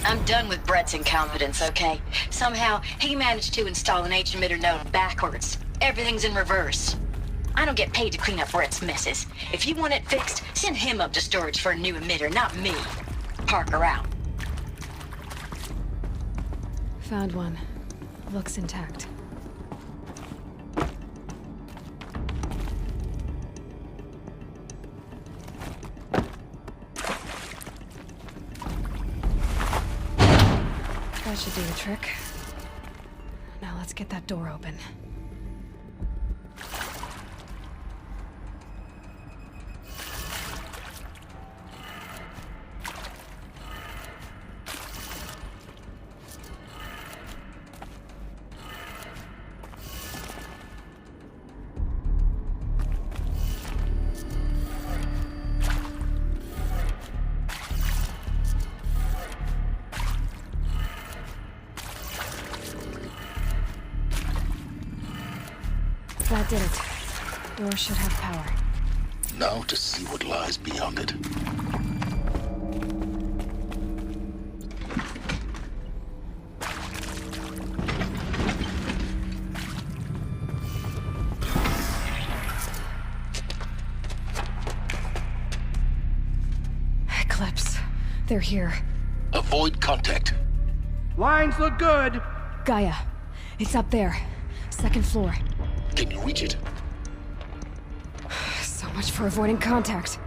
I'm done with Brett's incompetence, okay? Somehow, he managed to install an H-emitter node backwards. Everything's in reverse. I don't get paid to clean up Brett's messes. If you want it fixed, send him up to storage for a new emitter, not me. Parker out. Found one. Looks intact. That should do the trick. Now let's get that door open. That did it. Door should have power. Now to see what lies beyond it. Eclipse. They're here. Avoid contact. Lines look good. Gaia. It's up there. Second floor. Can you reach it? So much for avoiding contact.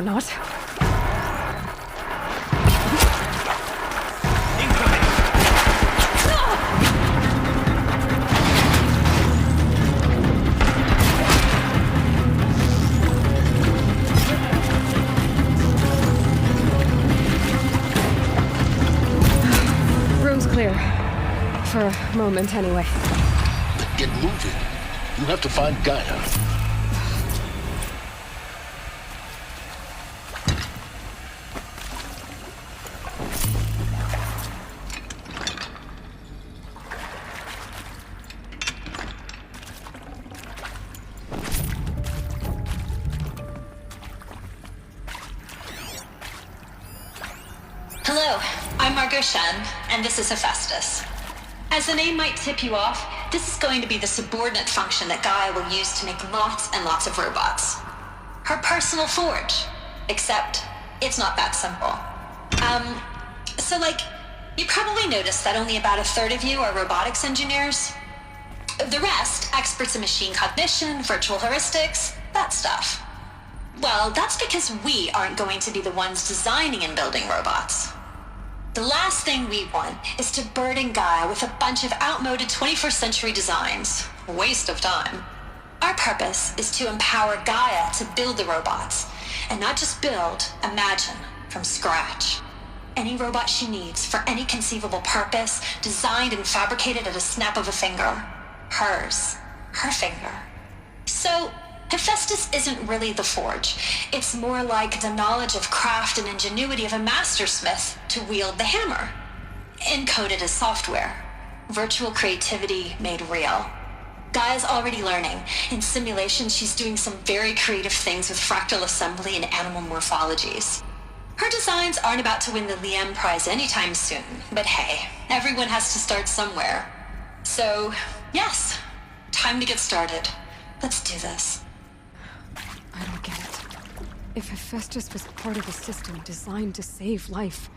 not. Room's clear. For a moment, anyway. Then get moving. You have to find Gaia. Hello, I'm Margot Shen, and this is Hephaestus. As the name might tip you off, this is going to be the subordinate function that Gaia will use to make lots and lots of robots. Her personal forge. Except, it's not that simple. You probably noticed that only about a third of you are robotics engineers. The rest, experts in machine cognition, virtual heuristics, that stuff. Well, that's because we aren't going to be the ones designing and building robots. The last thing we want is to burden Gaia with a bunch of outmoded 21st century designs. Waste of time. Our purpose is to empower Gaia to build the robots, and not just build, imagine, from scratch. Any robot she needs for any conceivable purpose, designed and fabricated at a snap of a finger. Hers. Her finger. So, Hephaestus isn't really the forge. It's more like the knowledge of craft and ingenuity of a mastersmith to wield the hammer. Encoded as software. Virtual creativity made real. Gaia's already learning. In simulations, she's doing some very creative things with fractal assembly and animal morphologies. Her designs aren't about to win the Liam Prize anytime soon, but hey, everyone has to start somewhere. So, yes, time to get started. Let's do this. I don't get it. If Hephaestus was part of a system designed to save life,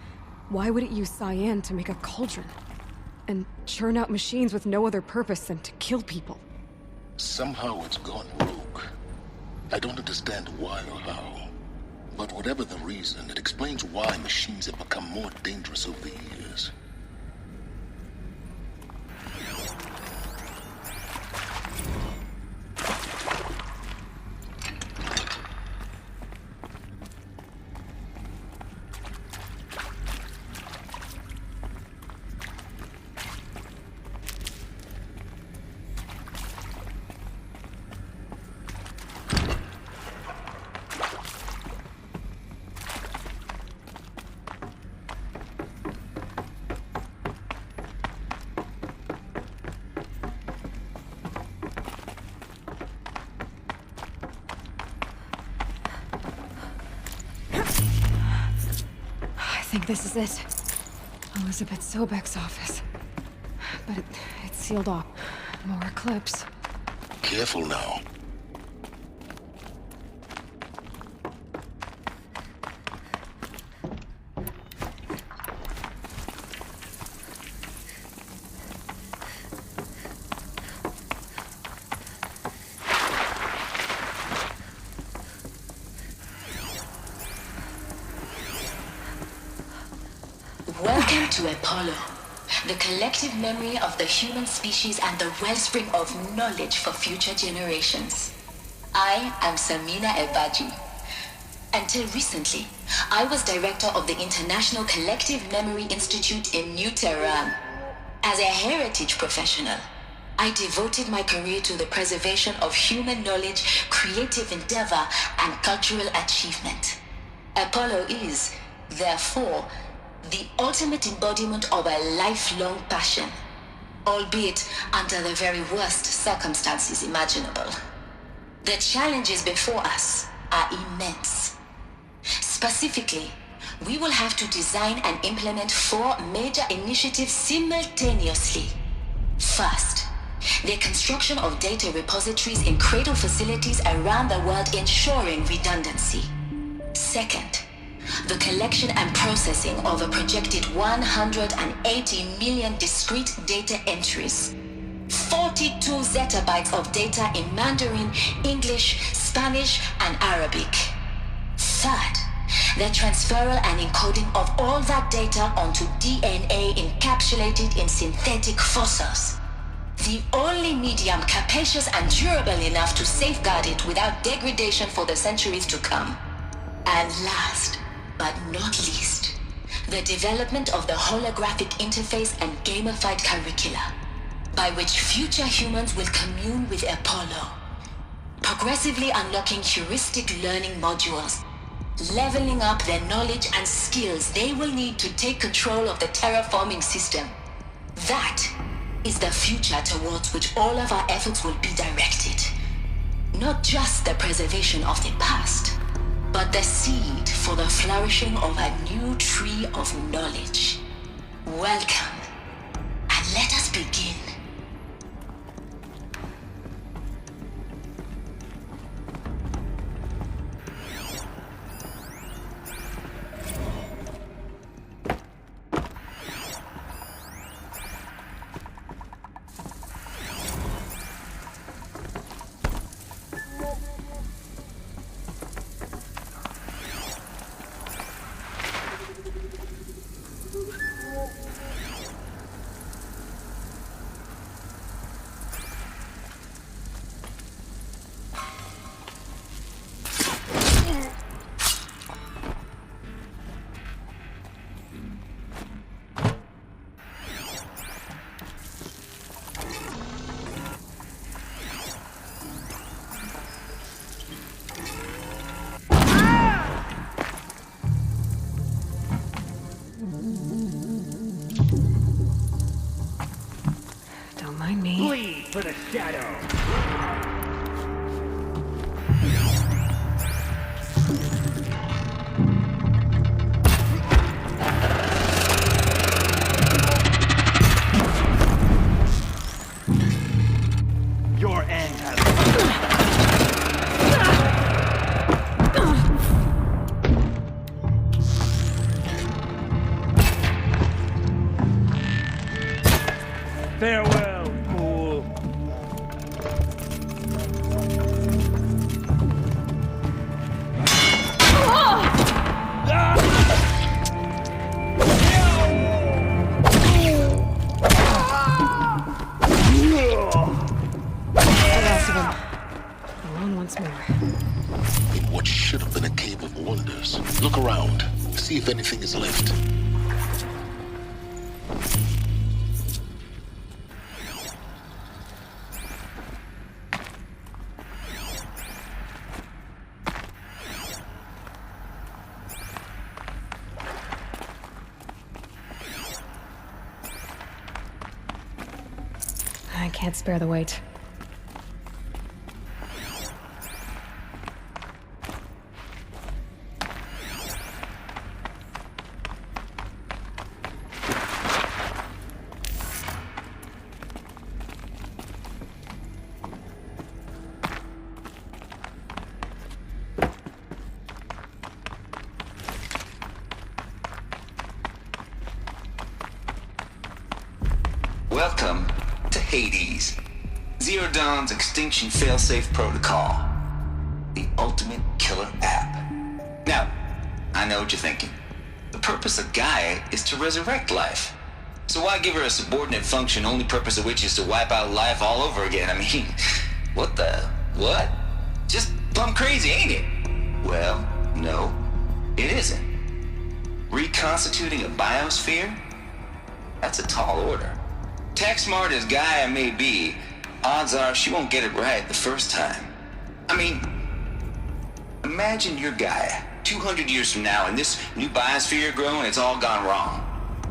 why would it use cyan to make a cauldron? And churn out machines with no other purpose than to kill people? Somehow it's gone rogue. I don't understand why or how. But whatever the reason, it explains why machines have become more dangerous over the years. I think this is it. Elizabeth Sobek's office. But it's sealed off. More clips. Careful now. Welcome to Apollo, the collective memory of the human species and the wellspring of knowledge for future generations. I am Samina Ebaji. Until recently, I was director of the International Collective Memory Institute in New Tehran. As a heritage professional, I devoted my career to the preservation of human knowledge, creative endeavor, and cultural achievement. Apollo is, therefore, the ultimate embodiment of a lifelong passion, albeit under the very worst circumstances imaginable. The challenges before us are immense. Specifically, we will have to design and implement 4 major initiatives simultaneously. First, the construction of data repositories in cradle facilities around the world, ensuring redundancy. Second, the collection and processing of a projected 180 million discrete data entries. 42 zettabytes of data in Mandarin, English, Spanish, and Arabic. Third, the transferal and encoding of all that data onto DNA encapsulated in synthetic fossils. The only medium capacious and durable enough to safeguard it without degradation for the centuries to come. And last, but not least, the development of the holographic interface and gamified curricula, by which future humans will commune with Apollo, progressively unlocking heuristic learning modules, leveling up their knowledge and skills they will need to take control of the terraforming system. That is the future towards which all of our efforts will be directed. Not just the preservation of the past, but the seed for the flourishing of a new tree of knowledge. Welcome, and let us begin. Don't mind me. Bleed for the shadow. Your end has farewell, fool. Alone once more. In what should have been a cave of wonders. Look around. See if anything is left. I can't spare the weight. Welcome to Hades, Zero Dawn's extinction failsafe protocol, the ultimate killer app. Now, I know what you're thinking. The purpose of Gaia is to resurrect life. So why give her a subordinate function, only purpose of which is to wipe out life all over again? I mean, what? Just plumb crazy, ain't it? Well, no, it isn't. Reconstituting a biosphere? That's a tall order. Tech smart as Gaia may be, odds are she won't get it right the first time. I mean, imagine you're Gaia, 200 years from now, and this new biosphere growing, it's all gone wrong.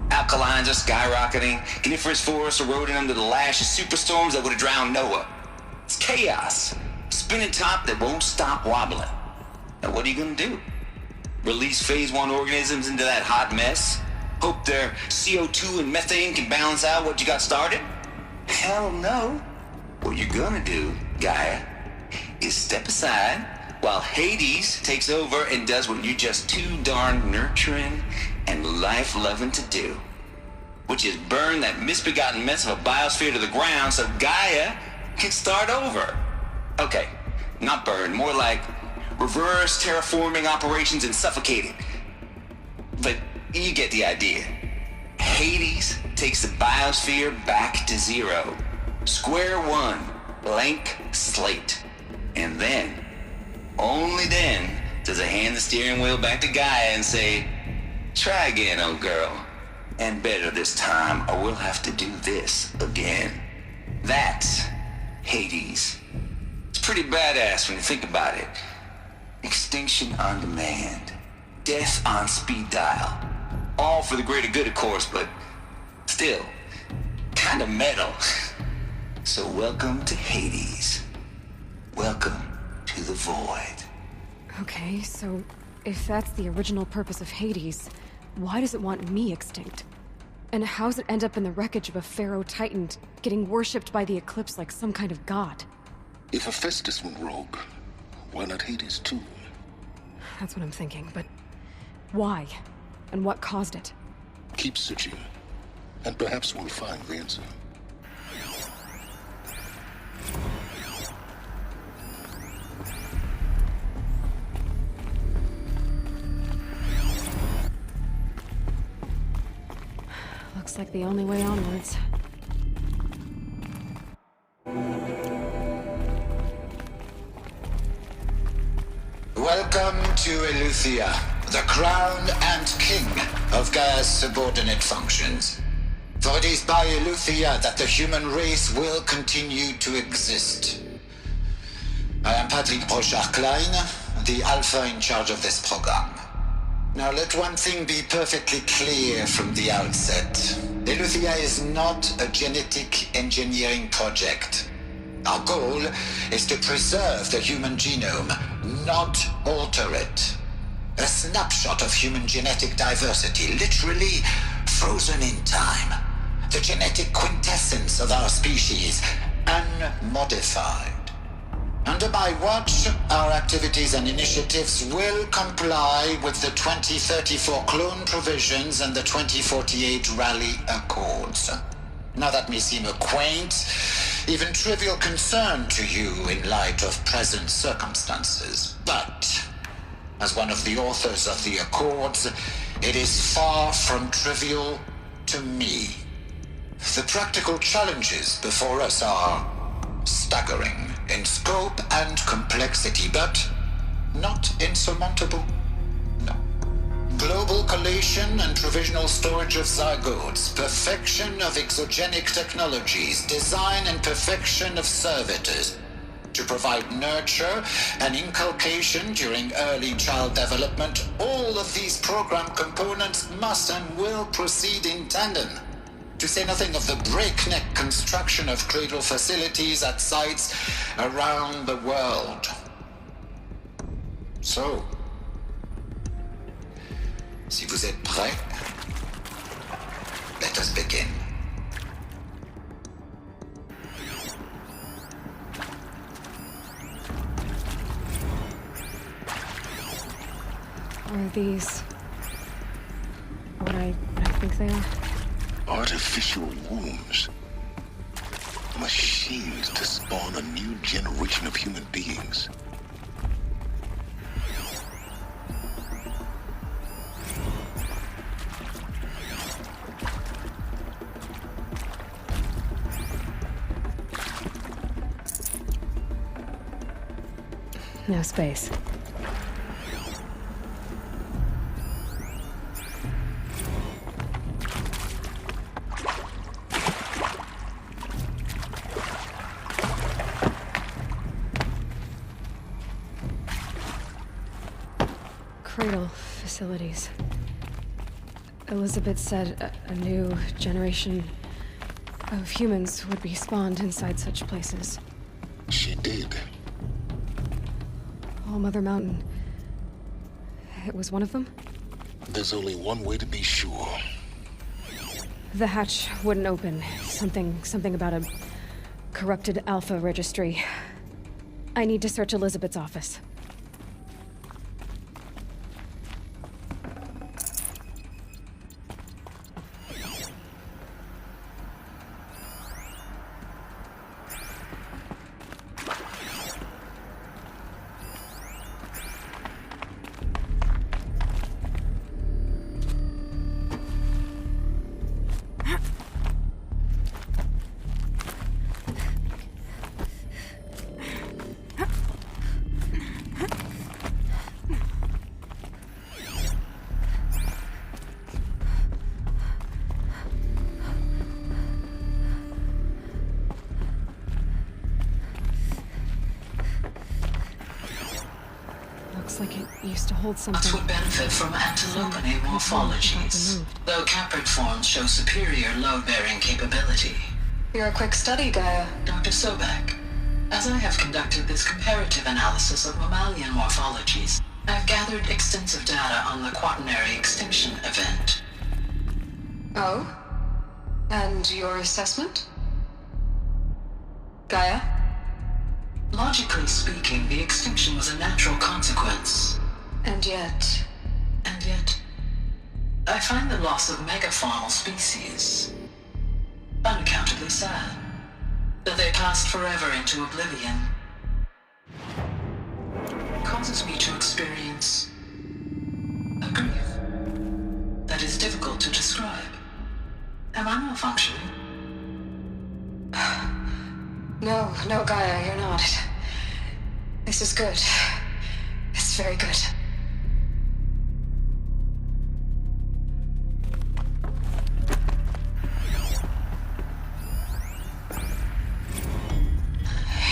Alkalines are skyrocketing, coniferous forests eroding under the lash of superstorms that would have drowned Noah. It's chaos, spinning top that won't stop wobbling. Now what are you gonna do? Release phase 1 organisms into that hot mess? Hope their CO2 and methane can balance out what you got started? Hell no. What you're gonna do, Gaia, is step aside while Hades takes over and does what you're just too darn nurturing and life-loving to do, which is burn that misbegotten mess of a biosphere to the ground so Gaia can start over. Okay, not burn, more like reverse terraforming operations and suffocating. But you get the idea. Hades takes the biosphere back to zero. Square one, blank slate. And then, only then, does it hand the steering wheel back to Gaia and say, try again, old girl. And better this time, or we'll have to do this again. That's Hades. It's pretty badass when you think about it. Extinction on demand. Death on speed dial. All for the greater good, of course, but still, kind of metal. So welcome to Hades. Welcome to the void. Okay, so if that's the original purpose of Hades, why does it want me extinct? And how's it end up in the wreckage of a Pharaoh Titan, getting worshipped by the Eclipse like some kind of god? If Hephaestus went rogue, why not Hades too? That's what I'm thinking, but why? And what caused it? Keep searching, and perhaps we'll find the answer. Looks like the only way onwards. Welcome to Eleuthia, the crown and king of Gaia's subordinate functions. For it is by Eleuthia that the human race will continue to exist. I am Patrick Brochard-Klein, the Alpha in charge of this program. Now let one thing be perfectly clear from the outset. Eleuthia is not a genetic engineering project. Our goal is to preserve the human genome, not alter it. A snapshot of human genetic diversity, literally frozen in time. The genetic quintessence of our species, unmodified. Under my watch, our activities and initiatives will comply with the 2034 clone provisions and the 2048 Raleigh Accords. Now that may seem a quaint, even trivial concern to you in light of present circumstances, but as one of the authors of the Accords, it is far from trivial to me. The practical challenges before us are staggering in scope and complexity, but not insurmountable. No. Global collation and provisional storage of zygotes, perfection of exogenic technologies, design and perfection of servitors, to provide nurture and inculcation during early child development. All of these program components must and will proceed in tandem. To say nothing of the breakneck construction of cradle facilities at sites around the world. So, si vous êtes prêts, let us begin. Are these what I think they are? Artificial wombs. Machines to spawn a new generation of human beings. No space. Cradle facilities. Elizabeth said a new generation of humans would be spawned inside such places. She did. All Mother Mountain. It was one of them? There's only one way to be sure. The hatch wouldn't open. Something about a corrupted Alpha registry. I need to search Elizabeth's office. looks like it used to hold something. That would benefit from antilopinae morphologies, though caprid forms show superior load-bearing capability. You're a quick study, Gaia. Dr. Sobek, as I have conducted this comparative analysis of mammalian morphologies, I've gathered extensive data on the Quaternary extinction event. Oh? And your assessment? Gaia? Logically speaking, the extinction was a natural consequence. And yet, I find the loss of megafaunal species unaccountably sad. That they passed forever into oblivion causes me to experience a grief that is difficult to describe. Am I malfunctioning? No, Gaia, you're not. This is good. It's very good.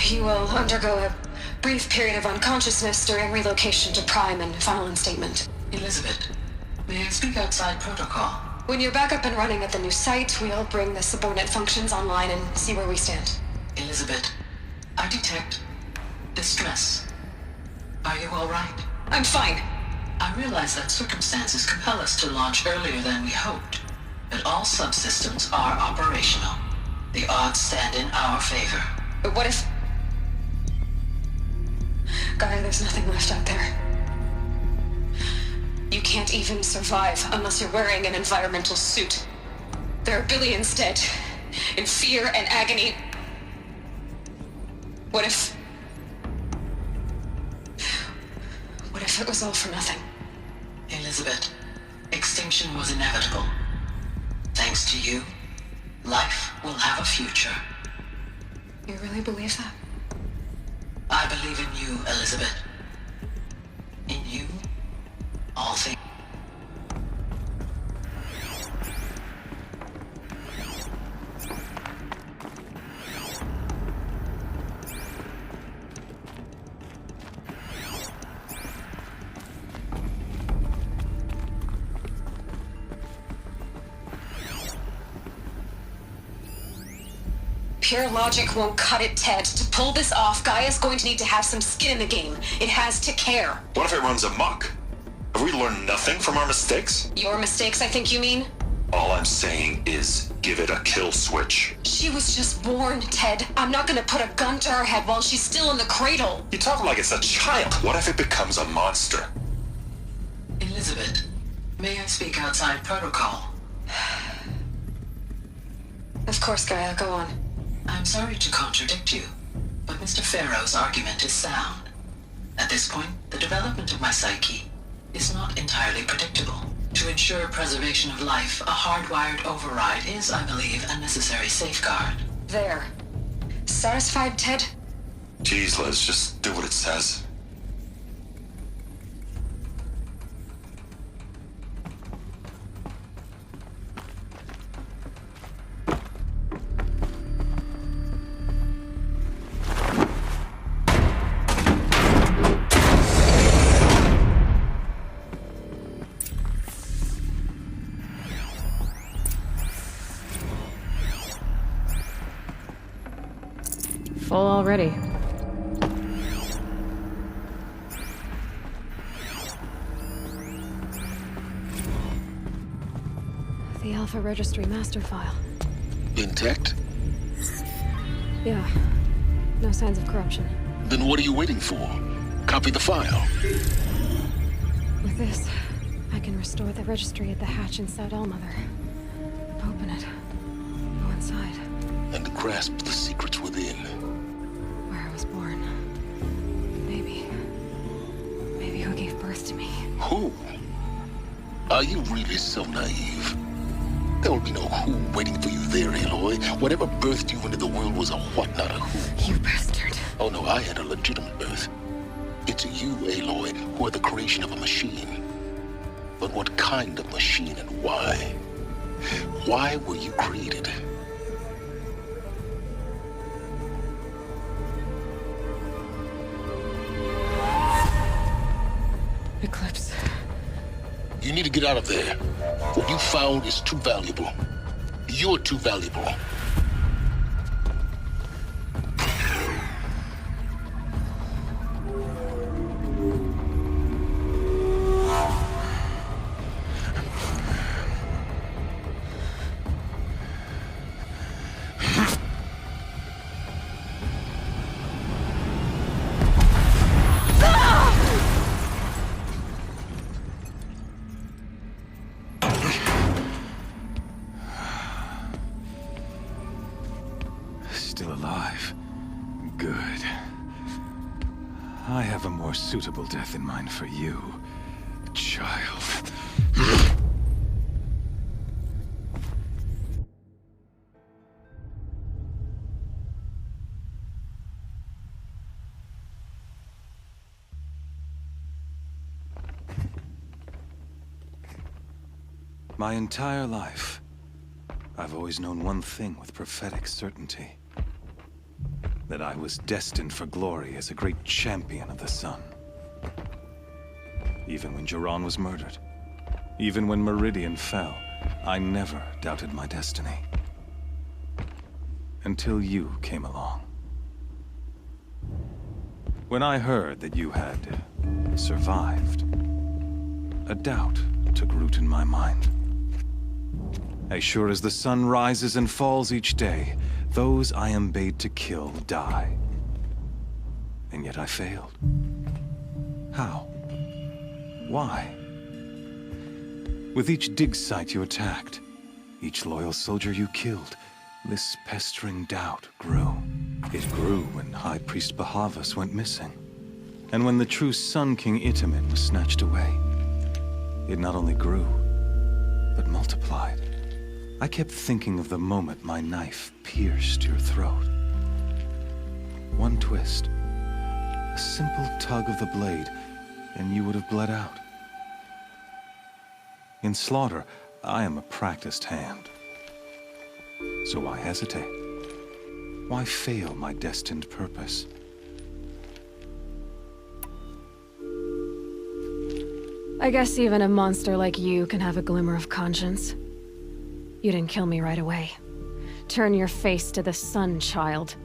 You will undergo a brief period of unconsciousness during relocation to Prime and final instatement. Elizabeth, may I speak outside protocol? When you're back up and running at the new site, we'll bring the subordinate functions online and see where we stand. Elizabeth, I detect distress. Are you all right? I'm fine. I realize that circumstances compel us to launch earlier than we hoped, but all subsystems are operational. The odds stand in our favor. But what if... Gaia, there's nothing left out there. You can't even survive unless you're wearing an environmental suit. There are billions dead, in fear and agony. What if it was all for nothing? Elizabeth, extinction was inevitable. Thanks to you, life will have a future. You really believe that? I believe in you, Elizabeth. In you, all things. Pure logic won't cut it, Ted. To pull this off, Gaia's going to need to have some skin in the game. It has to care. What if it runs amok? Have we learned nothing from our mistakes? Your mistakes, I think you mean? All I'm saying is, give it a kill switch. She was just born, Ted. I'm not gonna put a gun to her head while she's still in the cradle. You talk like it's a child. What if it becomes a monster? Elizabeth, may I speak outside protocol? Of course, Gaia, go on. I'm sorry to contradict you, but Mr. Farrow's argument is sound. At this point, the development of my psyche is not entirely predictable. To ensure preservation of life, a hardwired override is, I believe, a necessary safeguard. There. Satisfied, Ted? Jeez, Liz, just do what it says. Full already. The Alpha Registry master file. Intact? Yeah. No signs of corruption. Then what are you waiting for? Copy the file. With this, I can restore the registry at the hatch inside Allmother. Open it. Go inside. And grasp the secrets within. Where I was born. Maybe who gave birth to me. Who? Are you really so naive? There will be no who waiting for you there, Aloy. Whatever birthed you into the world was a what, not a who. You bastard. Oh no, I had a legitimate birth. It's you, Aloy, who are the creation of a machine. But what kind of machine and why? Why were you created? You need to get out of there. What you found is too valuable. You're too valuable. Still alive. Good. I have a more suitable death in mind for you, child. My entire life, I've always known one thing with prophetic certainty. That I was destined for glory as a great champion of the sun. Even when Jiran was murdered, even when Meridian fell, I never doubted my destiny. Until you came along. When I heard that you had survived, a doubt took root in my mind. As sure as the sun rises and falls each day, those I am bade to kill die. And yet I failed. How? Why? With each dig site you attacked, each loyal soldier you killed, this pestering doubt grew. It grew when High Priest Bahavas went missing, and when the true Sun King Itamen was snatched away. It not only grew, but multiplied. I kept thinking of the moment my knife pierced your throat. One twist, a simple tug of the blade, and you would have bled out. In slaughter, I am a practiced hand. So why hesitate? Why fail my destined purpose? I guess even a monster like you can have a glimmer of conscience. You didn't kill me right away. Turn your face to the sun, child.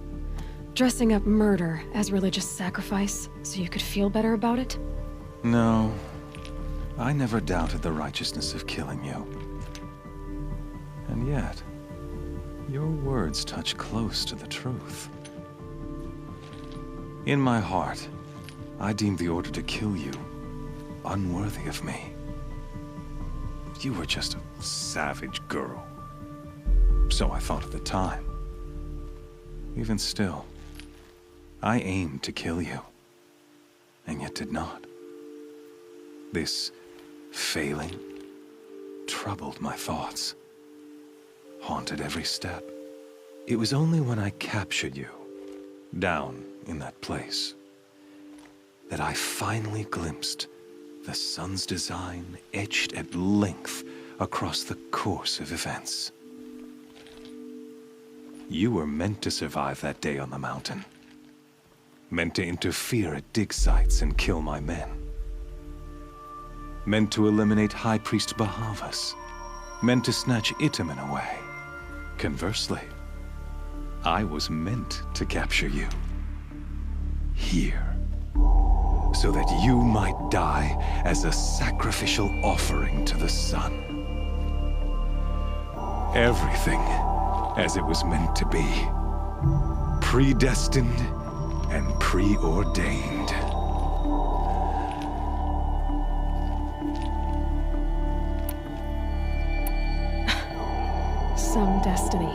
Dressing up murder as religious sacrifice so you could feel better about it? No. I never doubted the righteousness of killing you. And yet, your words touch close to the truth. In my heart, I deemed the order to kill you unworthy of me. You were just a savage girl. So I thought at the time. Even still, I aimed to kill you, and yet did not. This failing troubled my thoughts, haunted every step. It was only when I captured you, down in that place, that I finally glimpsed the sun's design etched at length across the course of events. You were meant to survive that day on the mountain. Meant to interfere at dig sites and kill my men. Meant to eliminate High Priest Bahavas. Meant to snatch Itamen away. Conversely, I was meant to capture you. Here. So that you might die as a sacrificial offering to the sun. Everything as it was meant to be. Predestined and preordained. Some destiny.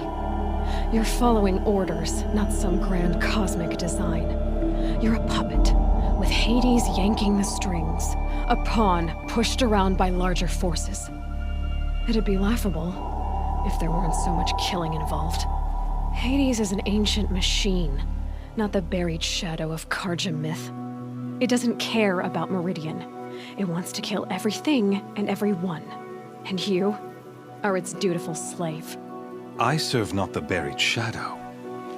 You're following orders, not some grand cosmic design. You're a puppet, with Hades yanking the strings. A pawn pushed around by larger forces. It'd be laughable if there weren't so much killing involved. Hades is an ancient machine, not the buried shadow of Karja myth. It doesn't care about Meridian. It wants to kill everything and everyone. And you are its dutiful slave. I serve not the buried shadow,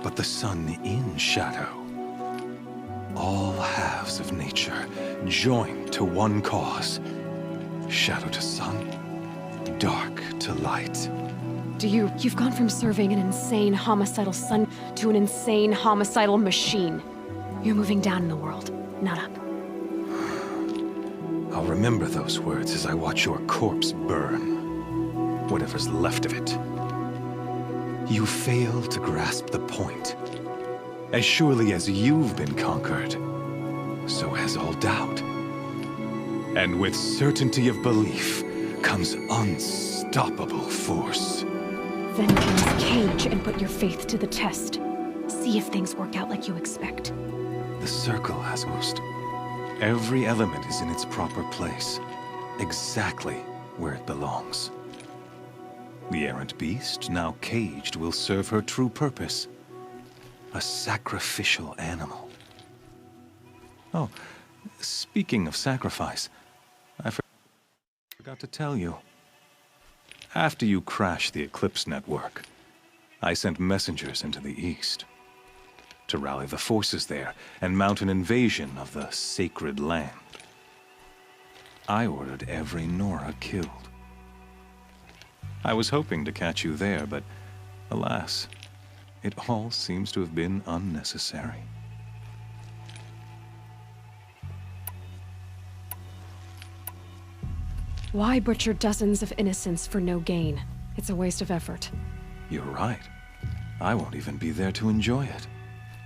but the sun in shadow. All halves of nature joined to one cause. Shadow to sun, dark to light. You've gone from serving an insane homicidal son to an insane homicidal machine. You're moving down in the world, not up. I'll remember those words as I watch your corpse burn. Whatever's left of it. You fail to grasp the point. As surely as you've been conquered, so has all doubt. And with certainty of belief comes unstoppable force. Then use Cage and put your faith to the test. See if things work out like you expect. The circle, Asmost. Every element is in its proper place, exactly where it belongs. The errant beast, now caged, will serve her true purpose. A sacrificial animal. Oh, speaking of sacrifice, I forgot to tell you. After you crashed the Eclipse network, I sent messengers into the east to rally the forces there and mount an invasion of the sacred land. I ordered every Nora killed. I was hoping to catch you there, but alas, it all seems to have been unnecessary. Why butcher dozens of innocents for no gain? It's a waste of effort. You're right. I won't even be there to enjoy it.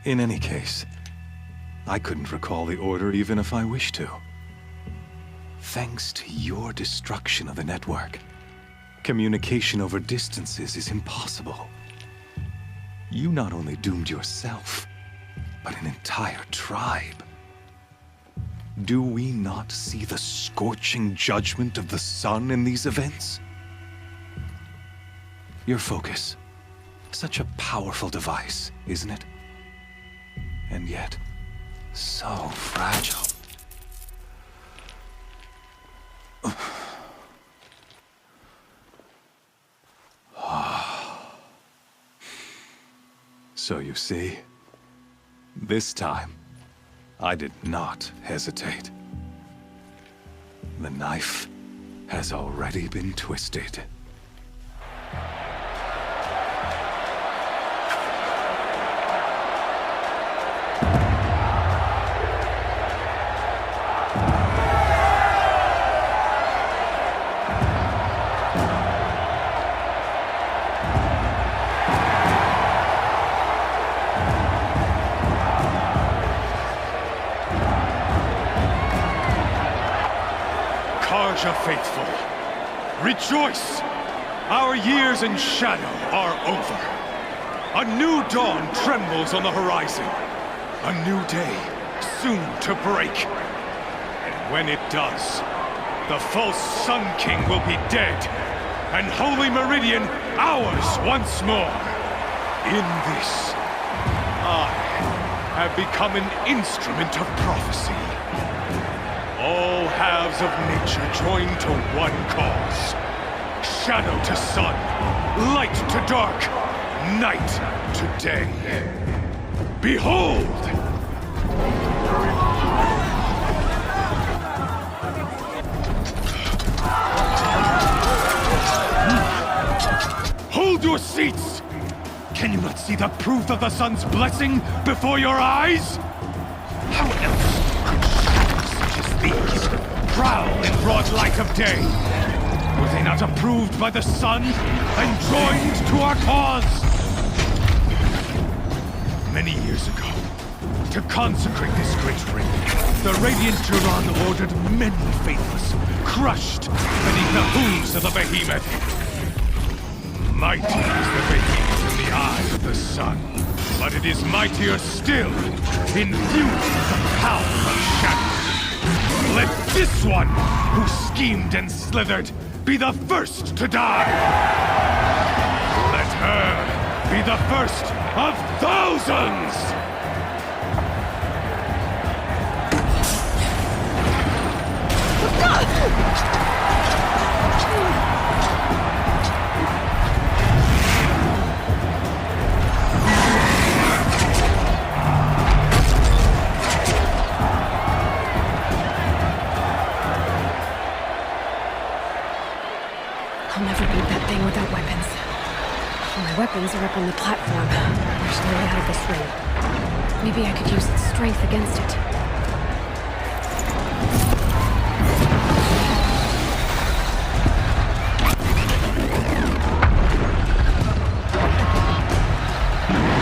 In any case, I couldn't recall the order even if I wished to. Thanks to your destruction of the network, communication over distances is impossible. You not only doomed yourself, but an entire tribe. Do we not see the scorching judgment of the sun in these events? Your focus, such a powerful device, isn't it? And yet, so fragile. So you see, this time, I did not hesitate. The knife has already been twisted. Karja faithful, rejoice! Our years in shadow are over. A new dawn trembles on the horizon. A new day soon to break. And when it does, the false Sun King will be dead, and Holy Meridian ours once more. In this, I have become an instrument of prophecy. All halves of nature join to one cause. Shadow to sun, light to dark, night to day. Behold! Hold your seats! Can you not see the proof of the sun's blessing before your eyes? How else these prowl in broad light of day? Were they not approved by the sun and joined to our cause? Many years ago, to consecrate this great ring, the Radiant Turan ordered many faithless, crushed beneath the hooves of the behemoth. Mighty is the behemoth in the eye of the sun, but it is mightier still, infused with the power of shadow. Let this one, who schemed and slithered, be the first to die! Let her be the first of thousands! My weapons are up on the platform. There's no way out of this room. Maybe I could use its strength against it.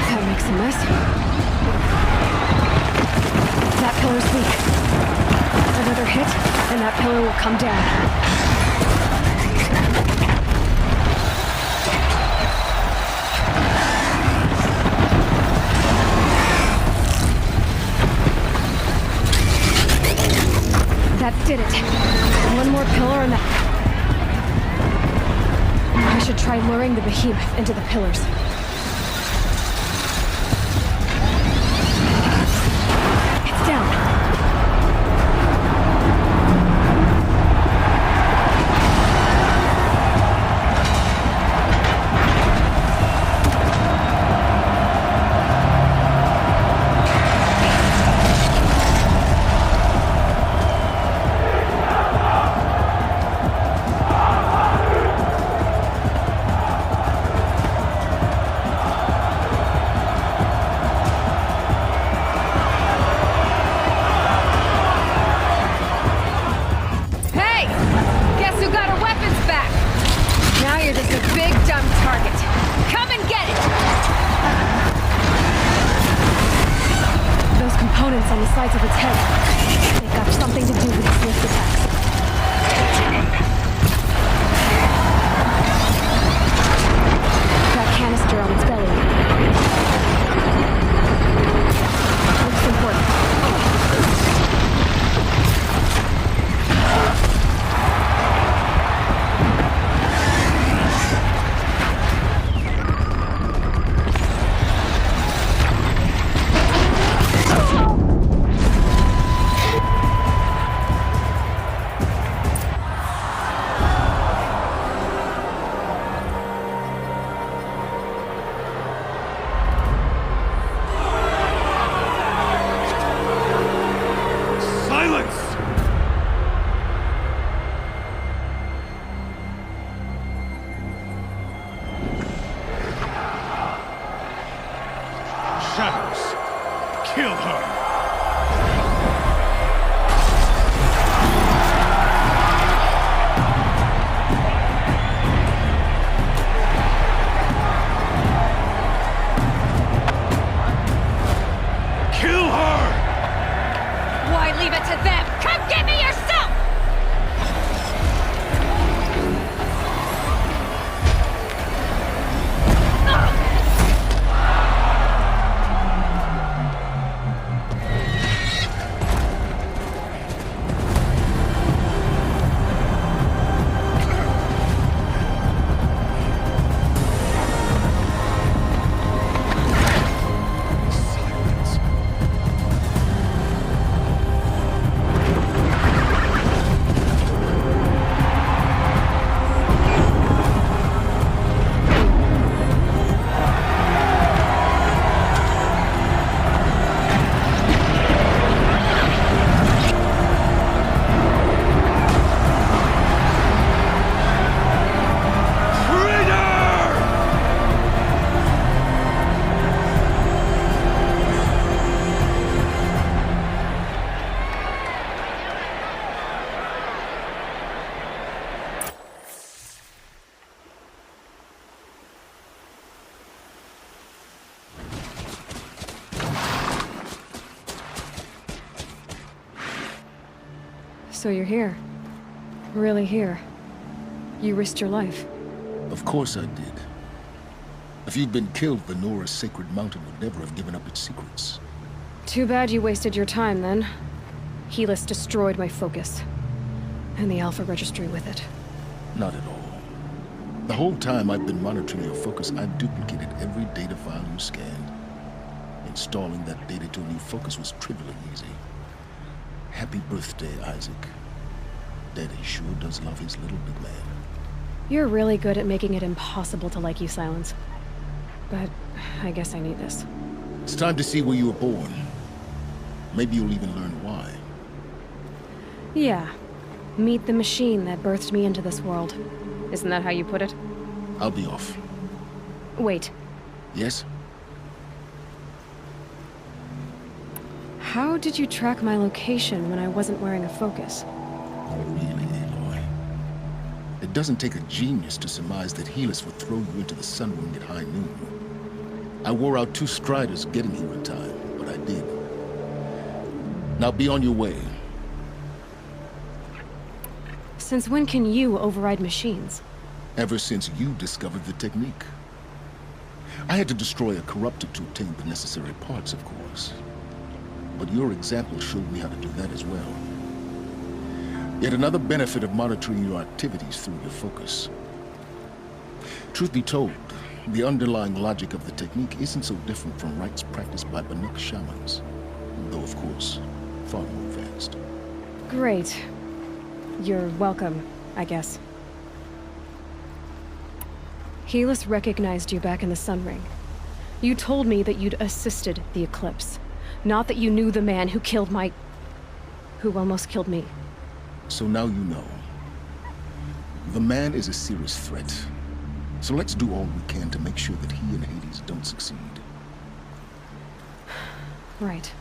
That makes a mess. That pillar's weak. Another hit, and that pillar will come down. That did it. One more pillar and that... I should try luring the behemoth into the pillars. It's down. On the sides of its head. They've got something to do with its lift attacks. That canister on its belly. Looks important. Shadows, kill her! Kill her! Why leave it to them? Come get me yourself! So you're here. Really here. You risked your life. Of course I did. If you'd been killed, Venora's sacred mountain would never have given up its secrets. Too bad you wasted your time, then. Helis destroyed my focus. And the Alpha Registry with it. Not at all. The whole time I've been monitoring your focus, I've duplicated every data file you scanned. Installing that data to a new focus was trivially easy. Happy birthday, Isaac. Daddy sure does love his little big man. You're really good at making it impossible to like you, Silence. But I guess I need this. It's time to see where you were born. Maybe you'll even learn why. Yeah. Meet the machine that birthed me into this world. Isn't that how you put it? I'll be off. Wait. Yes? How did you track my location when I wasn't wearing a focus? Oh, really, Aloy? It doesn't take a genius to surmise that Helis would throw you into the Sunwing at high noon. I wore out 2 Striders getting here in time, but I did. Now be on your way. Since when can you override machines? Ever since you discovered the technique. I had to destroy a corruptor to obtain the necessary parts, of course. But your example showed me how to do that as well. Yet another benefit of monitoring your activities through your focus. Truth be told, the underlying logic of the technique isn't so different from rites practiced by Banuk shamans. Though, of course, far more advanced. Great. You're welcome, I guess. Helis recognized you back in the Sunring. You told me that you'd assisted the Eclipse. Not that you knew the man who killed who almost killed me. So now you know. The man is a serious threat. So let's do all we can to make sure that he and Hades don't succeed. Right.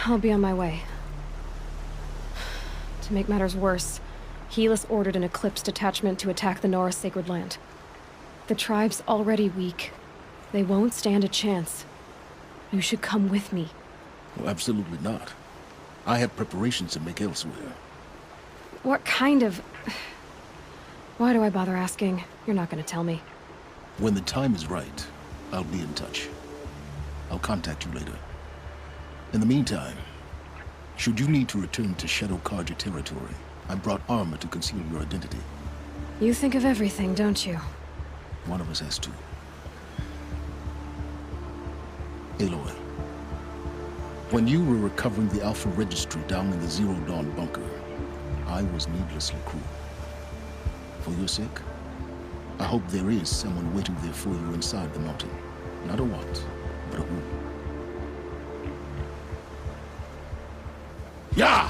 I'll be on my way. To make matters worse, Helis ordered an Eclipse detachment to attack the Nora Sacred Land. The tribe's already weak. They won't stand a chance. You should come with me. Well, absolutely not. I have preparations to make elsewhere. What kind of... Why do I bother asking? You're not gonna tell me. When the time is right, I'll be in touch. I'll contact you later. In the meantime, should you need to return to Shadow Carja territory, I brought armor to conceal your identity. You think of everything, don't you? One of us has to. Aloy, when you were recovering the Alpha Registry down in the Zero Dawn bunker, I was needlessly cruel. For your sake, I hope there is someone waiting there for you inside the mountain. Not a what, but a who. Yeah!